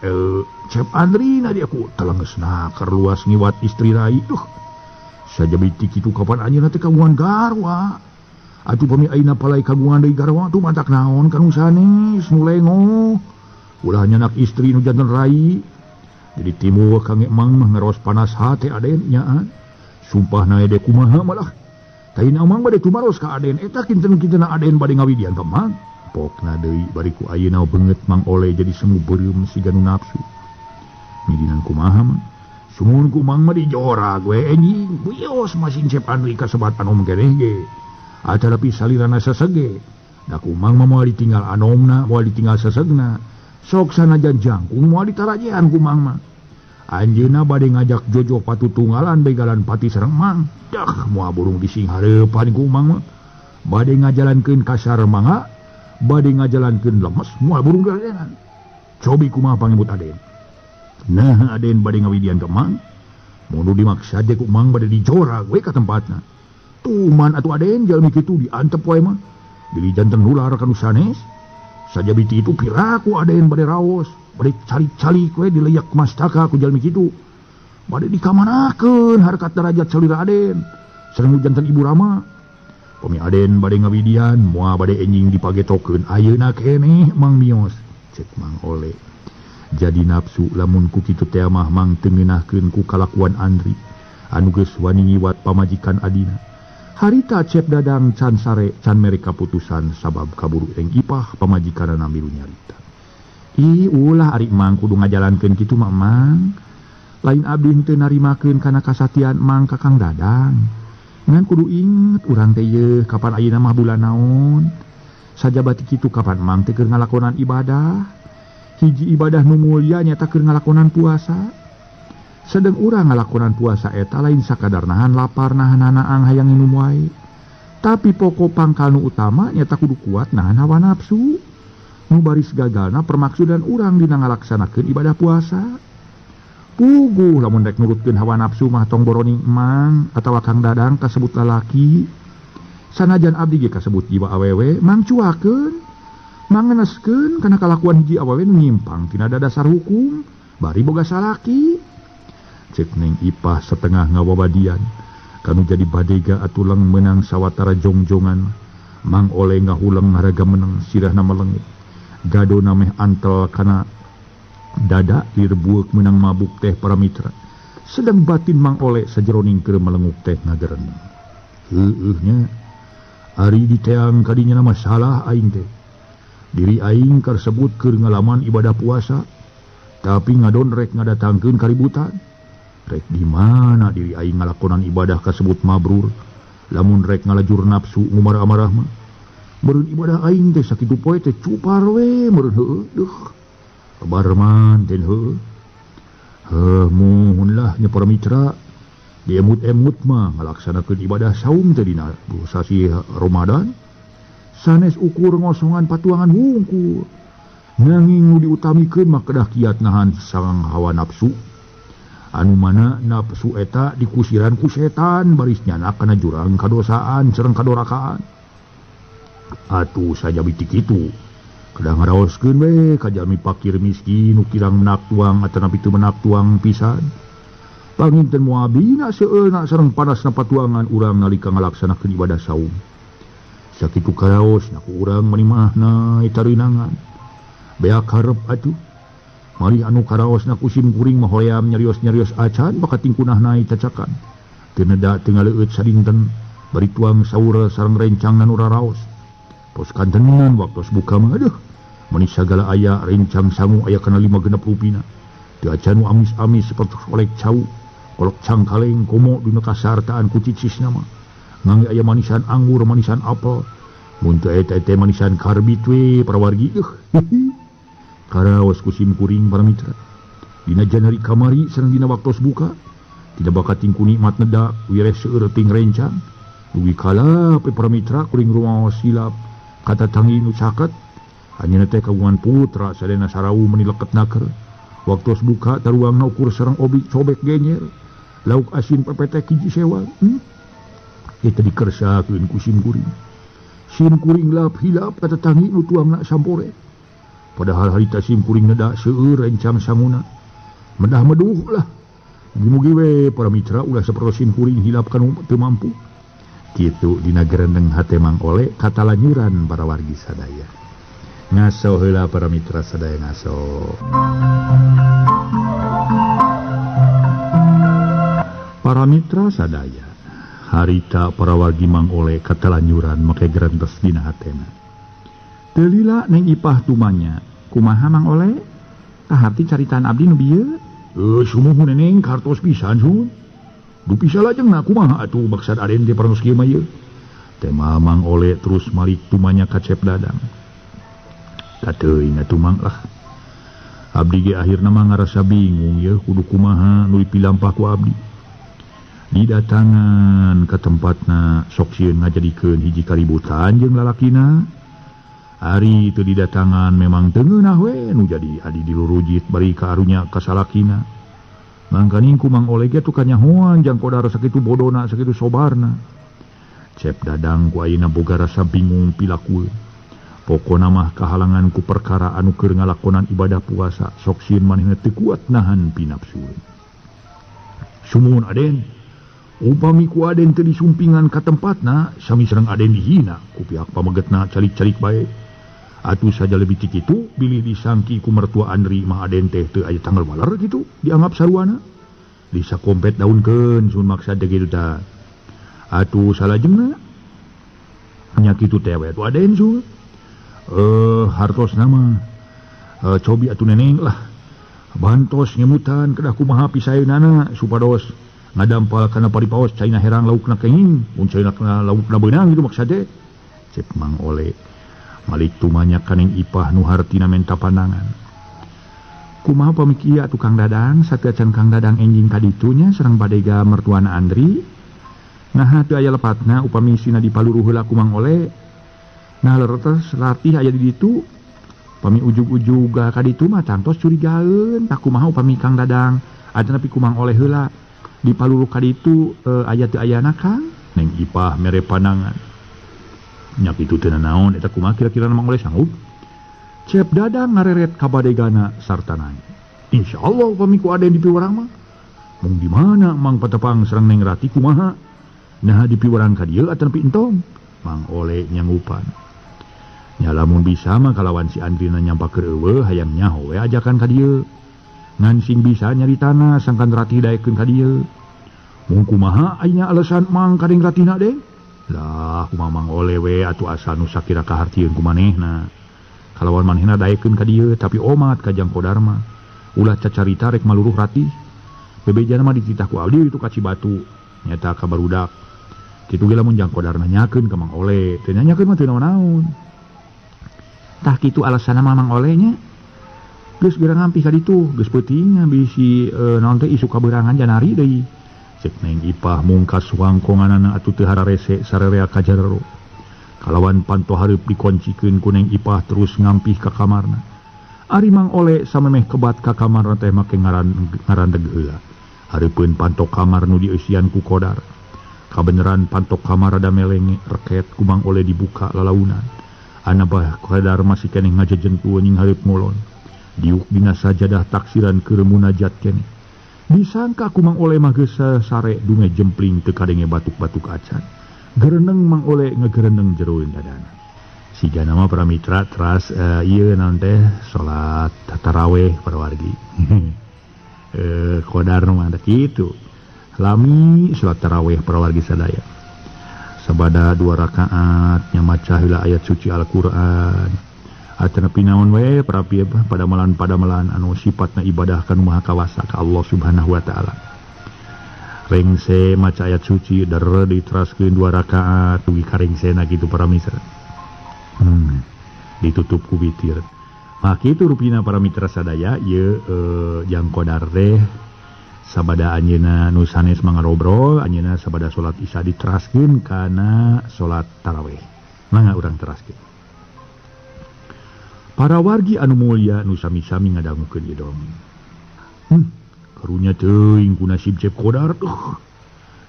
Cep Andri na dia ku telengesna keur luas ngiwat istri rai. Saja biti kitu kapan anjeunna teh kagungan garwa. Atuh pami ayeuna palai kagungan deui garwa tuh matak naon kanu sanes nu lengo. Ulah nyanak istri nu janten rai. Jadi timueuh kangge Mang mah ngaros panas hate aden nyaan. Sumpahna ede kumaha malah. Taina Mang bade tumaros ka aden eta kinten-kintenna aden bade ngawidian ka Mang. Pokna deui bari ku ayeuna beungeut Mang Oleh jadi semu beureum siga nu nafsu. Midinan kumaha mah? Sumun ku Mang mah dijora gue enjing bios masin Cep Andri kasebat anom keneh ge. Acara pi salirana sesege. Da ku Mang mah moal ditinggal anomna, moal ditinggal sesegna. Sok sanajan jangkung moal ditarajean ku Mang mah. Anjeunna bade ngajak jojo patutunggalan begalan pati sareng Mang. Dah moal burung dising hareupan ku Mang mah. Bade ngajalankeun kasar mangga, bade ngajalankeun lemes moal burung daladenan. Cobi kumaha pangebut aden. Nah aden bade ngawidian ke Mang. Munu dimaksad ku Mang bade dijora we ka tempatna. Tuman atuh aden jalmi kitu diantep wae mah. Dili janten nular kanu sanes. Sajabiti itu piraku aden bade raos, bade calik-calik we dileyak mastaka ku jalmi kitu. Bade dikamanakeun harkat derajat salira aden. Sareng janten Ibu Rama. Pami aden bade ngawidian moal bade enjing dipagetokeun ayeuna keneh Mang mios. Cek Mang Oleh. Jadi nafsu lamun ku kitu teh mah Mang teu ngeunahkeun ku kalakuan Andri anu geus wani ngiwat pamajikan adina. Harita Cep Dadang can sare can mere kaputusan sabab kaburu eng ipah pamajikanna milu nyarita. Ulah ari Mang kudu ngajalankeun kitu mah Mang. Lain abdi teu narimakeun kana kasatian Mang ka Kang Dadang. Ngan kudu inget urang teh yeuh kapan ayeuna mah bulan naon. Sajabati kitu kapan Mang teh keur ngalakonan ibadah. Hiji ibadah nu mulia nyata keur ngalakonan puasa. Sedeng urang ngalakonan puasa eta lain sakadar nahan lapar nahan hanaang hayang minum wae. Tapi pokok pangkal nu utama nyata kudu kuat nahan hawa nafsu. Nu baris gagalna permaksudan urang dina ngalaksanakeun ibadah puasa. Puguh lamun rek nurutkeun hawa nafsu mah tong boroning Mang atawa Kang Dadang kasebut lalaki. Sanajan abdi ge kasebut jiwa awewe Mang cuakeun. Mangeneskeun kana kalakuan hiji awewe nu nyimpang tina dasar hukum bari boga salaki. Cek Neng Ipah setengah ngawabadian kanu jadi badega atulang menang sawatara jongjongan. Mang Oleh ngahulang ngaraga menang sirahna melengit. Gado nameh antel kana dada lirbueuk menang mabuk teh para mitra. Sedang batin Mang Oleh sajeroning keur melenguk teh ngagereneng. Heueuh nya ari diteang kadinya masalah aing teh. Diri aing karsebut keur ngalaman ibadah puasa, tapi ngadon rek ngadatangkeun kaributan. Rek di mana diri aing ngalakonan ibadah kasebut mabrur, lamun rek ngalajur nafsu ngumarah-marah mah. Meureun ibadah aing teh sakitu poe teh cupar we meureun heueuh. Duh. Kabarman teh heueuh. Muhun lah nya para mitra. Diemut-emut mah ngalaksanakeun ibadah saum teh dina sasi Ramadan. Sanes ukur ngosongan patuangan wungkul. Nanging nu diutamikeun mah kedah kiat nahan sareng hawa nafsu. anu mana nafsu eta dikusiran ku setan barisnya kana jurang kadosaan sareng kadorakaan. Atuh saja bitik itu kadang ngaraoskeun we ka jalmi fakir miskin nu kirang menak tuang atawa pitu menak tuang pisan. Panginten muabina seueuna sareng panasna patuangan urang nalika ngalaksanakeun ibadah saum. Sakitu karaosna ku urang manimahna eta reunangan. Beak hareup atuh. Mari anu karaosna ku sim kuring mah hoyam nyarios-nyarios acan bakat tingkunahna tacakan. Teu neda teu ngaleueut sadinten bari tuang saur sareng rencangna nu raraos. Pos kantenan waktos buka mah aduh mani sagala aya rencang sangu aya kana 5 rupina. Teu acan nu amis-amis sapertos kolek cau, kolok cangkaleng komo dina kasartaan ku cicisna mah. Ngangge aya manisan anggur, manisan apel. Mun teu eta teh manisan karbit we parawargi. Karaos ku sim kuring para mitra. Dina janari kamari sareng dina waktos buka tidak bakat tingku nikmat neda wires seueur ting rencang. Dugi kala pe para mitra kuring rumaos silap kata tangi nu caket hanya teh kagungan putra sadena sarawu meni leket naker. Waktos buka taruangna ukur sareng obi cobek genyer lauk asin pepetek hiji sewa. Eta dikersakeun ku sim kuring. Sim kuring lap hilap kata tangi nu tuangna sampore. Padahal harita sim kuring neda seueur rencang sanguna. Medah meduh lah. Mugi we para mitra ulah saperto sim kuring hilap kanu teu mampu. Kitu dina gerendeng hate Mang Ole kata lanyuran para wargi sadaya. Ngaso heula para mitra sadaya ngaso. Para mitra sadaya, harita para wargi Mang Ole kata lanyuran make gerentes dina hatena. Teu lila neng ipah tumanya, kumaha Mang Ole? Kaharti caritaan abdi nu bieu? Sumuhun neneng kartos pisan sun. Dupi salajengna kumaha atuh baksad aden teh parantos kieu mah ieu. Tema Mang Ole terus malik tumanya ka Cep Dadang. Kateuing atuh Mang lah. Abdi ge akhirna mah ngarasa bingung ye kudu kumaha nu dipilampah ku abdi. Didatangan ka tempatna sok sieun ngajadikeun hiji kaributan jeung lalakina. Ari teu didatangan memang teu ngeunah we nu jadi adi dilurujit bari ka arunya ka salakina. Mangkaning ku Mang Ole ge tu kanyahoan jang kodar sakitu bodona sakitu sobarna. Cep Dadang ku ayeuna boga rasa bingung pilakueun. Pokona mah kahalangan ku perkara anu keur ngalakonan ibadah puasa sok sieun manehna teu kuat nahan pinapsueun. Sumuhun Aden, upami ku Aden teu disumpingan ka tempatna sami sareng Aden dihina ku pihak pamegetna calik-calik bae. Atuh saja lebih ti kitu bilih disangki ku mertua Andri mah Aden teh teu aya tanggal waler kitu dianggap saruana. Bisa kompet daunkeun sun maksad teh kitu tah. Atuh salajengna nya kitu teh we atuh Aden sun. Hartosna mah cobi atuh neneng lah. Bantos ngemutan kedah kumaha pisaeunana supados ngadampal kana paripaos caina herang laukna kenging mun caina laukna beunang kitu maksad teh. Cep Mang Ole malik tumanya kaneng ipah nu hartina menta pandangan. Kumaha pamikia tukang Dadang sateacan Kang Dadang enjing kaditunya sareng badega mertuana Andri. Nah teu aya lepatna upami sina dipaluruh heula ku Mang Ole. Nah leretes latih aya di ditu. Upami ujug-ujug kaditu mah cantos curigaeun tak kumaha upami Kang Dadang ada nepi ku Mang Ole heula dipaluruh kaditu aya teu ayana Kang. Neng ipah mere pandangan. Nyak itu teu naon eta kumaha kira-kira Mang Ole sanggup. Cep Dadang ngareret ka badegana sarta nanya. Insyaallah upami ku Aden di piwarang mah. Mung di mana Mang Patepang sareng Neng Rati kumaha? Nah di piwarang ka dieu atawa nepi entong? Mang Ole nyanggupan. Nya lamun bisa mah kalawan si Andrina nyampakeun eueuh hayang nyaho we ajakan ka dieu. Ngan sing bisa nyaritana sangkan Rati daekeun ka dieu. Mung kumaha aya alasan Mang kadeng Ratina Den? Lah kumaha Mang Ole we atuh asa nu sakira kahartieun ku manehna. Kalawan manehna daekeun ka dieu tapi omat ka Jang Kodarma. Ulah cacarita rek maluruh Rati. Bebejana mah dititah ku abdi itu ka Cibatu. Nyata ka barudak. Kitu ge lamun Jang Kodarna nyakeun ka Mang Ole, teu nyakeun mah teu naon-naon. Tah kitu alasanna Mang Ole nya. Geus gerang ngampih ka ditu, geus peuting bisi naon teh isu kaberangan janari deui. Cek Neng ipah mungkas wangkonganana atuh teu hararese sarerea ka jero. Kalawan panto hareup dikoncikeun ku Neng ipah terus ngampih ka kamarna. Ari Mang Ole samemeh kebat ka kamarna teh make ngarandeg heula. Hareupeun pantok kamar nu dieusian ku Qadar. Kabeneran pantok kamar rada melenge reket kumang oleh dibuka lalaunan. Anabah Qadar masih keneh ngajejentueun ning hareup ngulon. Diuk dina sajadah taksiran keur munajat keneh. Disangka kumang oleh mah geus sare dunge jempling teu kadenge batuk-batuk acan. Gereneng mang oleh ngegereneng jeroeun dadana. Siga nama para mitra teras ieu naon teh salat tarawih para wargi. Qadar mah da kitu. Lami salat tarawih para wargi sadaya. Sabada 2 rakaat nya maca heula ayat suci Al-Qur'an. Atanapi naon we para padamalan anu sifatna ibadah kanu maha kawasa ka Allah Subhanahu wa taala. Rengse maca ayat suci der diteraskeun 2 rakaat dugi karengsena kitu para mitra. Ditutup ku witir. Mah kitu rupina para mitra sadaya ieu jang Qadar teh sabada anjeunna nu sanes mangarobrol anjeunna sabada salat isya diteraskeun kana salat tarawih. Mangga urang teraskeun. Para wargi anu mulia nu sami-sami ngadangukeun ieu dongeng. Karunya teuing ku nasib Cep Qadar tuh.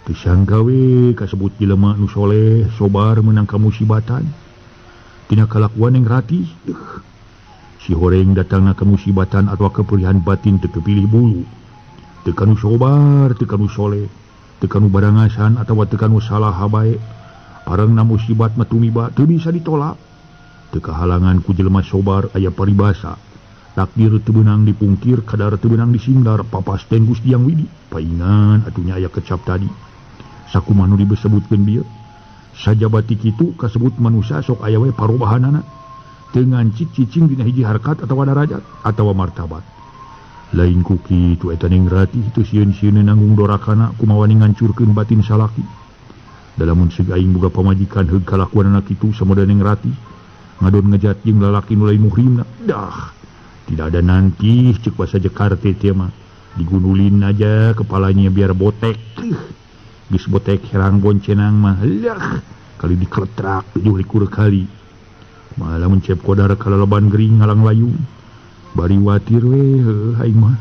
Teu sangka we kasebut jelema nu soleh sobar meunang kamusibatan. Tina kalakuan yang ratih. Si horeng datangna kemusibatan atau kepilihan batin teu kepilih bulu. Teu kanu sobar, teu kanu soleh, teu kanu barangasan atawa teu kanu salah habae. Parangna musibat mah tumiba teu bisa ditolak. Teu kahalangan ku jelema sobar aya paribasa. Takdir teu beunang dipungkir, kadar teu beunang disindar, papasten Gusti Yang Widi. Paingan atunya aya kecap tadi. Sakumaha nu disebutkeun bieu. Sajabati kitu kasebut manusia sok aya we parobahanana. Teu ngancik cicing dina hiji harkat atawa darajat atawa martabat. Lain ku kitu eta ning ratih teu sieun-sieun nanggung dorakana kumaha ngancurkeun batin salaki. Dalamun seug aing boga pamajikan heug kalakuanna kitu samoda ning ratih. Ngadon ngejat jeung lalaki nu lain muhrimna. Dah. Tidak ada nanti cek bahasa Jakarta teh mah. Digunulin aja kepalanya biar botek. Geus botek herang boncenang mah. Lah. Kali dikletrak 7 likur kali. Malah Cep Qadar kalalaban gering ngalang layung. Bari watir we aing mah.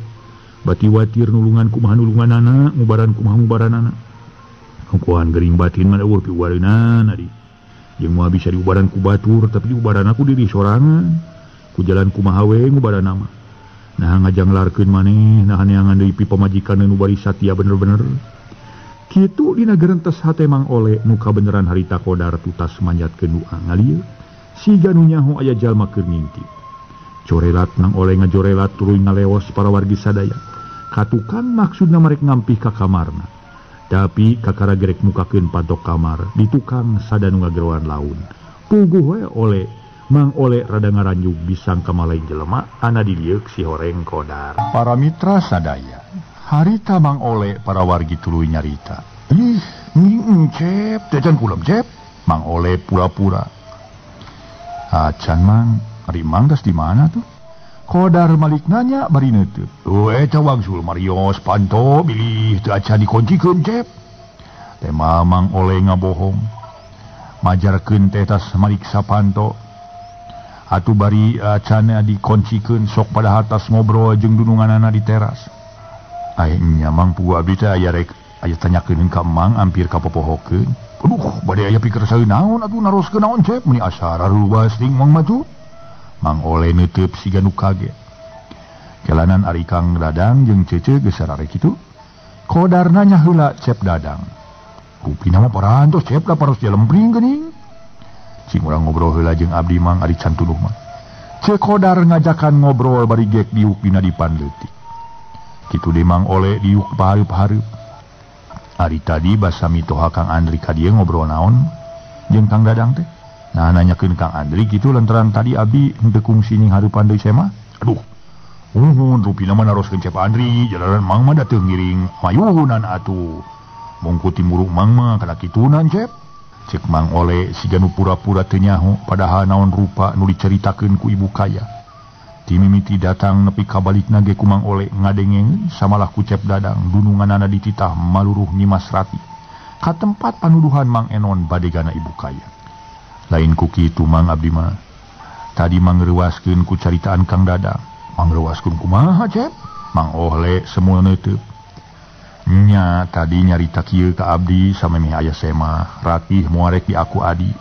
Bati watir nulungan kumaha nulunganana, ngubaran kumaha ngubaranana. Kuan gering batin mah eueuh piubareunana di. Jeung moal bisa diubaran ku batur tapi diubaran aku diri sorangan. Ku jalan kumaha we ngubaranna mah. Nah ngajanglarkeun maneh nah neangan deui pi pamajikan nu bari satia bener-bener. Kitu dina gerentes hate Mang Oleh nu kabeneran harita Qadar tutas manjatkeun doa ngalieu. Siga nu nyaho aya jalma keur ngintip. Corelat Mang Oleh ngajorelat tuluy ngaleos para wargi sadaya. Katukan maksudna marek ngampih ka kamarna. Tapi kakara gerek mukakeun pantok kamar di tukang sadanu ngageroan laun. Puguh we Oleh Mang Oleh rada ngaranjug bisang ka malain jelema ana dilieuk si horeng Qadar. Para mitra sadaya, harita Mang Oleh para wargi tuluy nyarita. Ih, Cep, jajan pulang Cep. Mang Oleh pura-pura. Acan Mang, ari Mang das di mana tuh? Qadar malik nanya bari neuteut. Eta wangsul Marios panto bilih teu acan dikoncikeun Cep. Teh Mang Oleh ngabohong. Majarkeun teh tas malik sapanto. Atuh bari acan dikoncikeun sok pada atas ngobrol jeung dununganana di teras. Nya Mang pugu abdi teh aya rek aya tanyakeun ka Mang ampir kapopohokeun. Aduh, bade aya pikeun saeun naon atuh naroskeun naon Cep meni asar rubas ting Mang maju. Mang Oleh neuteub siga nu kaget. Jalanan ari Kang Dadang jeung Cece geus sarare kitu. Qadar nanya heula Cep Dadang. Rupina mah parantos Cep da paros jalempring geuning. Cing urang ngobrol heula jeung abdi Mang ari can tuduh mah. Cek Qadar ngajakan ngobrol bari gek diuk dina dipan leutik. Kitu deui Mang Oleh diuk pahareup-hareup. Ari tadi basa mitoha Kang Andri ka dieu ngobrol naon jeung Kang Dadang teh. Nah nanyakeun Kang Andri gitu lantaran tadi abdi henteu kungsi ning hareupan deui mah. Aduh. Rupina mah naroskeun Cep Andri jalanan Mang mah da teu ngiring mayunan atuh. Mungku timuruk Mang mah kana kitunan Cep. Cek Mang Oleh siga nu pura-pura teu nyaho padahal naon rupa nu diceritakeun ku ibu kaya. Ti mimiti datang nepi ka balikna ge ku Mang Oleh ngadengeng samalah ku Cep Dadang dununganana dititah maluruh nyimas rati ka tempat panuduhan Mang Enon bade gana ibu kaya. Lain ku kitu Mang abdi mah. Tadi Mang ngeureuskeun ku caritaan Kang Dadang. Mang ngeureuskeun kumaha Cep? Mang Oleh semua neuteub. nya tadi nyarita kieu ka abdi samemeh aya sema ratih muarek di aku adi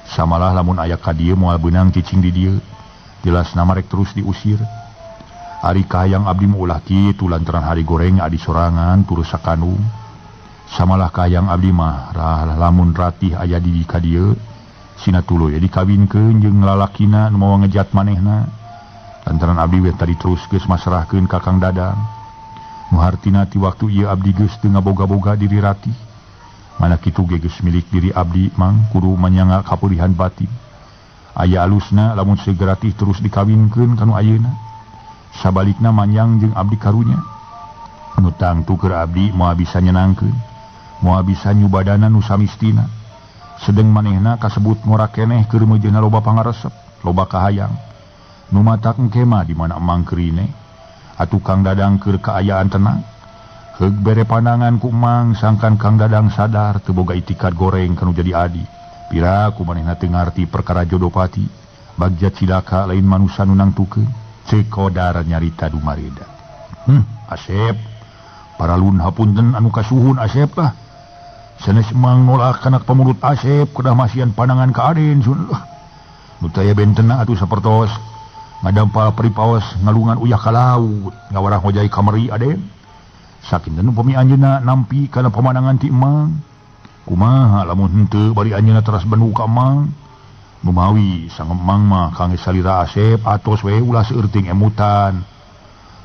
samalah lamun aya ka dieu moal beunang cicing di dieu jelas nama rek terus diusir ari kahayang abdi meulah kitu lantaran hari goreng adi sorangan turus sakanu samalah kahayang abdi mah lamun ratih aya di ka dieu sina tuluy dikawinkeun jeung lalakina nu mawa ngejat manehna lantaran abdi we tadi terus geus masrahkeun ka Kang Dadang. Muhartina ti waktu ieu abdi geus teu ngaboga-boga diri ratih. Mana kitu ge geus milik diri abdi mang kudu manyanga kapulihan batin. Aya alusna lamun segeratih terus dikawinkeun kanu ayeuna. Sabalikna manyang jeung abdi karunya. Nu tangtu keur abdi moal bisa nyenangkeun, moal bisa nyubadana nu samistina. Sedeng manehna kasebut ngora keneh keur meujeuna loba pangaresep, loba kahayang. Nu matak engke mah di mana emang keurine. Atuh Kang Dadang keur kaayaan tenang. Heug bere pandangan ku emang sangkan Kang Dadang sadar teu boga itikat goreng kanu jadi adi. Pira ku manehna teu ngarti perkara jodopati. Bagja cilaka lain manusia nu nangtukeun. Ceuk Qodar nyarita dumareda. Asep. Paralun hapunten anu kasuhun Asep lah. Sanes emang nolak kanak pamulut Asep kedah masian pandangan ka Aden sun. Nu taya bentena atuh sapertos ngadampal peripaos ngalungan uyah ka laut ngawarah hojai kamari Aden. Sakinten upami anjeunna nampi kana pemandangan ti emang. Kumaha lamun henteu bari anjeunna teras benu ka emang. Numawi sang emang mah kangge salira Asep atos we ulah seurting emutan.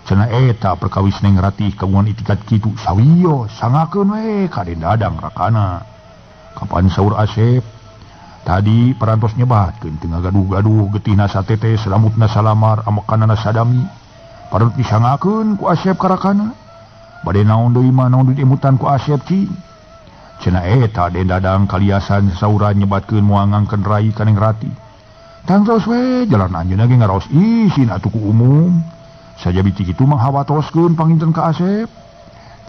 Cenah eta perkawis neng ratih kagungan itikat kitu sawiyo sangakeun we ka Den Dadang rakana. Kapan saur Asep? Tadi parantos nyebatkeun teu ngagaduh-gaduh getihna satete selamutna salamar amakanana sadami. Parantos disangakeun ku Asep ka rakana. Bade naon deui mah naon deui emutan ku Asep cing. Cenah eta Den Dadang kaliasan sauran nyebatkeun moal ngangkeun rai ka Neng Ratih. Tangtos we jalan anjeunna ge ngaraos isin atuh ku umum. Sajabiti kitu mah hawatoskeun panginten ka Asep.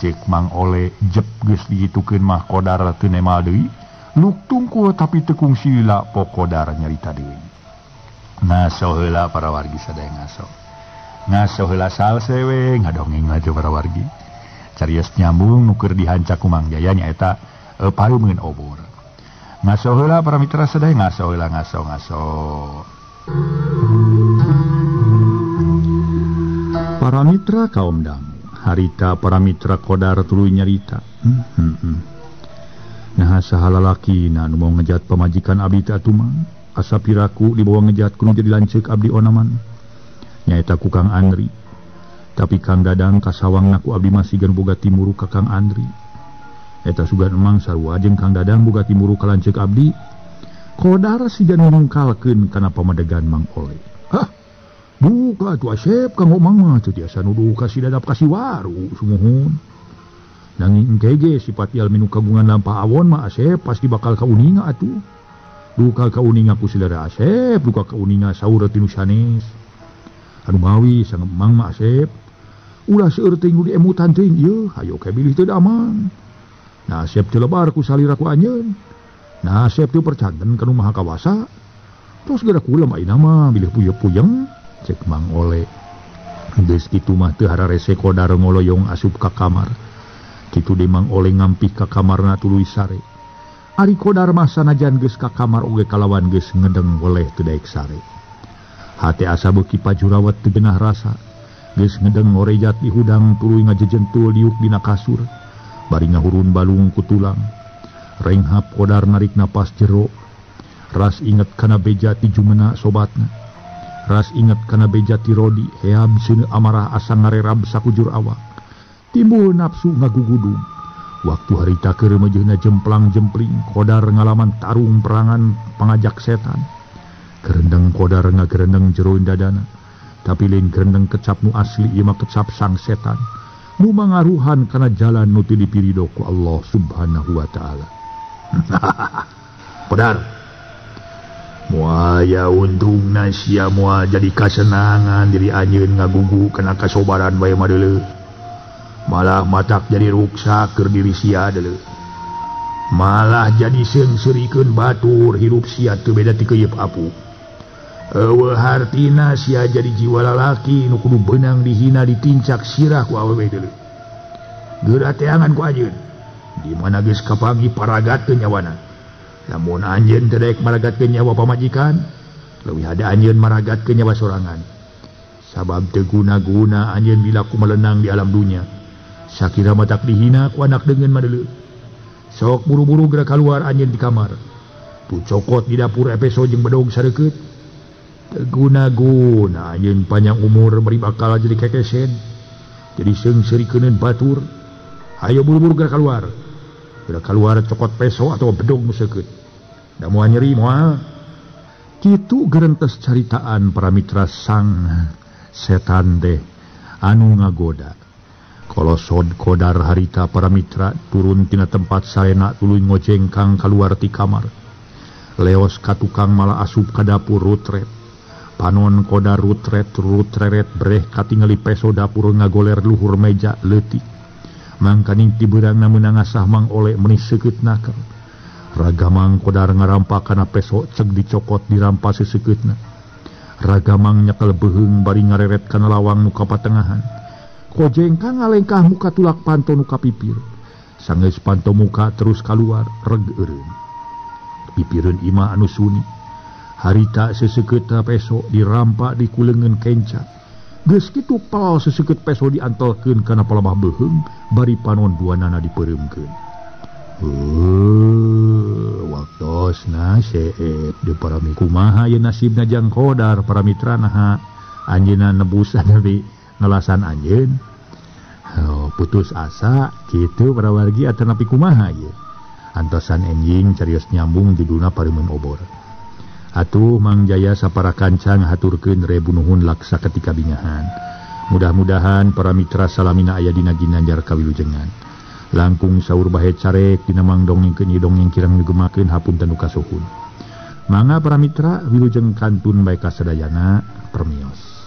Cek Mang Ole jep geus digitukeun mah Qodar teu nemal deui. Luk tungkul tapi tekung silila pok Qodar nyarita deui. Ngaso heula para wargi sadaya ngaso. Ngaso heula salse we ngadongeng atuh para wargi. Carios nyambung nu keur dihanca ku Mang Jaya nyaeta pareumeuun obor. Ngaso heula para mitra sadaya ngaso heula ngaso. Para mitra kaum damu, harita para mitra Qodar tuluy nyarita. Nah saha lalaki nu mau ngejat pamajikan abdi teh atuh mah asa piraku dibawa ngejat kudu jadi lanceuk abdi onaman. Nyaeta ku Kang Andri. Tapi Kang Dadang kasawangna ku abdi masih gan boga timuru ka Kang Andri. Eta sugan emang sarua jeung Kang Dadang boga timuru ka lanceuk abdi. Qodar sigan ngungkalkeun kana pamadegan Mang Ole. Hah? Buka atuh Asep kanggo Mang mah teu tiasa nuduh ka si dadap ka si waru sumuhun. Nanging engke sifat ilmu nu kagungan lampah awon mah Asep pasti bakal kauninga atuh. Duka kauninga ku saudara Asep, duka kauninga saur tinu sanes. Anu mawi sang emang mah Asep. Ulah seueur teuing nu diemutan teuing ieu, hayo ke bilih teu damang. Nah Asep teu lebar ku salira ku anjeun. Nah Asep teu percanten kanu maha kawasa. Tos geura kulam ayeuna mah bilih puyeuh-puyeng, cek Mang Ole. Geus kitu mah teu hararese Qodar ngoloyong asup ka kamar. Kitu de Mang Ole ngampih ka kamarna tuluy sare. Ari Qodar mah sanajan geus ka kamar oge kalawan geus ngedeng weleh teu daek sare. Hate asa beuki pajurawat teu genah rasa. Geus ngedeng ngorejat di hudang tuluy ngajejentul diuk dina kasur. Bari ngahurun balung ku tulang. Renghap Qodar narik napas jero. Ras inget kana beja ti jumena sobatna. Ras inget kana beja ti Rodi heam seuneu amarah asa ngarerab sakujur awak. Timbul nafsu ngagugudung. Waktu harita keur meujeuhna jemplang-jempling Qodar ngalaman tarung perangan pangajak setan. Gerendeng Qodar ngagerendeng jero dadana. Tapi lain gerendeng kecap nu asli ieu mah kecap sang setan. Nu mangaruhan kana jalan nu teu dipirido ku Allah Subhanahu wa taala. Qodar. Moal untungna sia moal jadi kasenangan diri anjeun ngagugu kana kasobaran bae mah deuleu. Malah matak jadi ruksak keur diri sia deuleu. Malah jadi seungseurikeun batur hirup sia teu beda ti keuyeub apu. Eueuh hartina sia jadi jiwa lalaki nu kudu beunang dihina ditincak sirah ku awewe deuleu. gerateangan ku anjeun di mana geus kapanggih paragatkeun nyawana. Lamun anjeun teu daek maragatkeun nyawa pamajikan, leuwih hade anjeun maragatkeun nyawa sorangan. Sabab teu guna-guna anjeun bila ku melenang di alam dunia. Sakira matak dihina ku anak deungeun madeuleu. Sok buru-buru gerak keluar anjeun di kamar. Tu cokot di dapur epeso jeung bedog sareukeut. Teu guna-guna anjeun panjang umur bari bakal jadi kekesen. Jadi seungseureukeuneun batur. Ayo buru-buru gerak keluar. Gerak keluar cokot peso atau bedog nu seukeut. Da moal nyeri moal. Kitu gerentes caritaan para mitra sang setan teh anu ngagoda. Kolosod kodar harita para mitra turun tina tempat sarena tuluy ngojengkang keluar ti kamar. Leos ka tukang malah asup ka dapur rutret. Panon kodar rutreret breh katingali peso dapur ngagoler luhur meja leutik. Mangkaning ti beurangna meunang ngasah mang oleh meuni seukeut naker. Ragamang kodar ngarampak kana peso ceg dicokot dirampas seukeutna. Ragamang nyekel beheung bari ngareret kana lawang nu kapatengahan. Kojengkang ngalengkah muka tulak panto nu kapipir. Sanggeus panto muka terus kaluar reg eureun. Pipireun imah anu suni. Harita seseukeutna peso dirampak dikuleungeun kenca. Geus kitu pal seseukeut peso diantolkeun kana palebah beheung bari panon duanana dipeureumkeun. Waktosna seep de parami kumaha ye nasibna jang kodar para mitra naha anjeunna nebusan dari ngelasan anjeun. Putus asa kitu para wargi atuh nepi kumaha ye. Antosan enjing carios nyambung judulna Pareumeuh Obor. Atuh Mang Jaya sapara kancang haturkeun rebu nuhun laksa ketika bingahan. Mudah-mudahan para mitra salamina aya dina ginanjar kawilujengan. Langkung saur bahe carek dina Mang dongengkeun ieu dongeng kirang ngegemakeun hapunten nu kasuhun. Mangga para mitra wilujeng kantun bae kasadayana permios.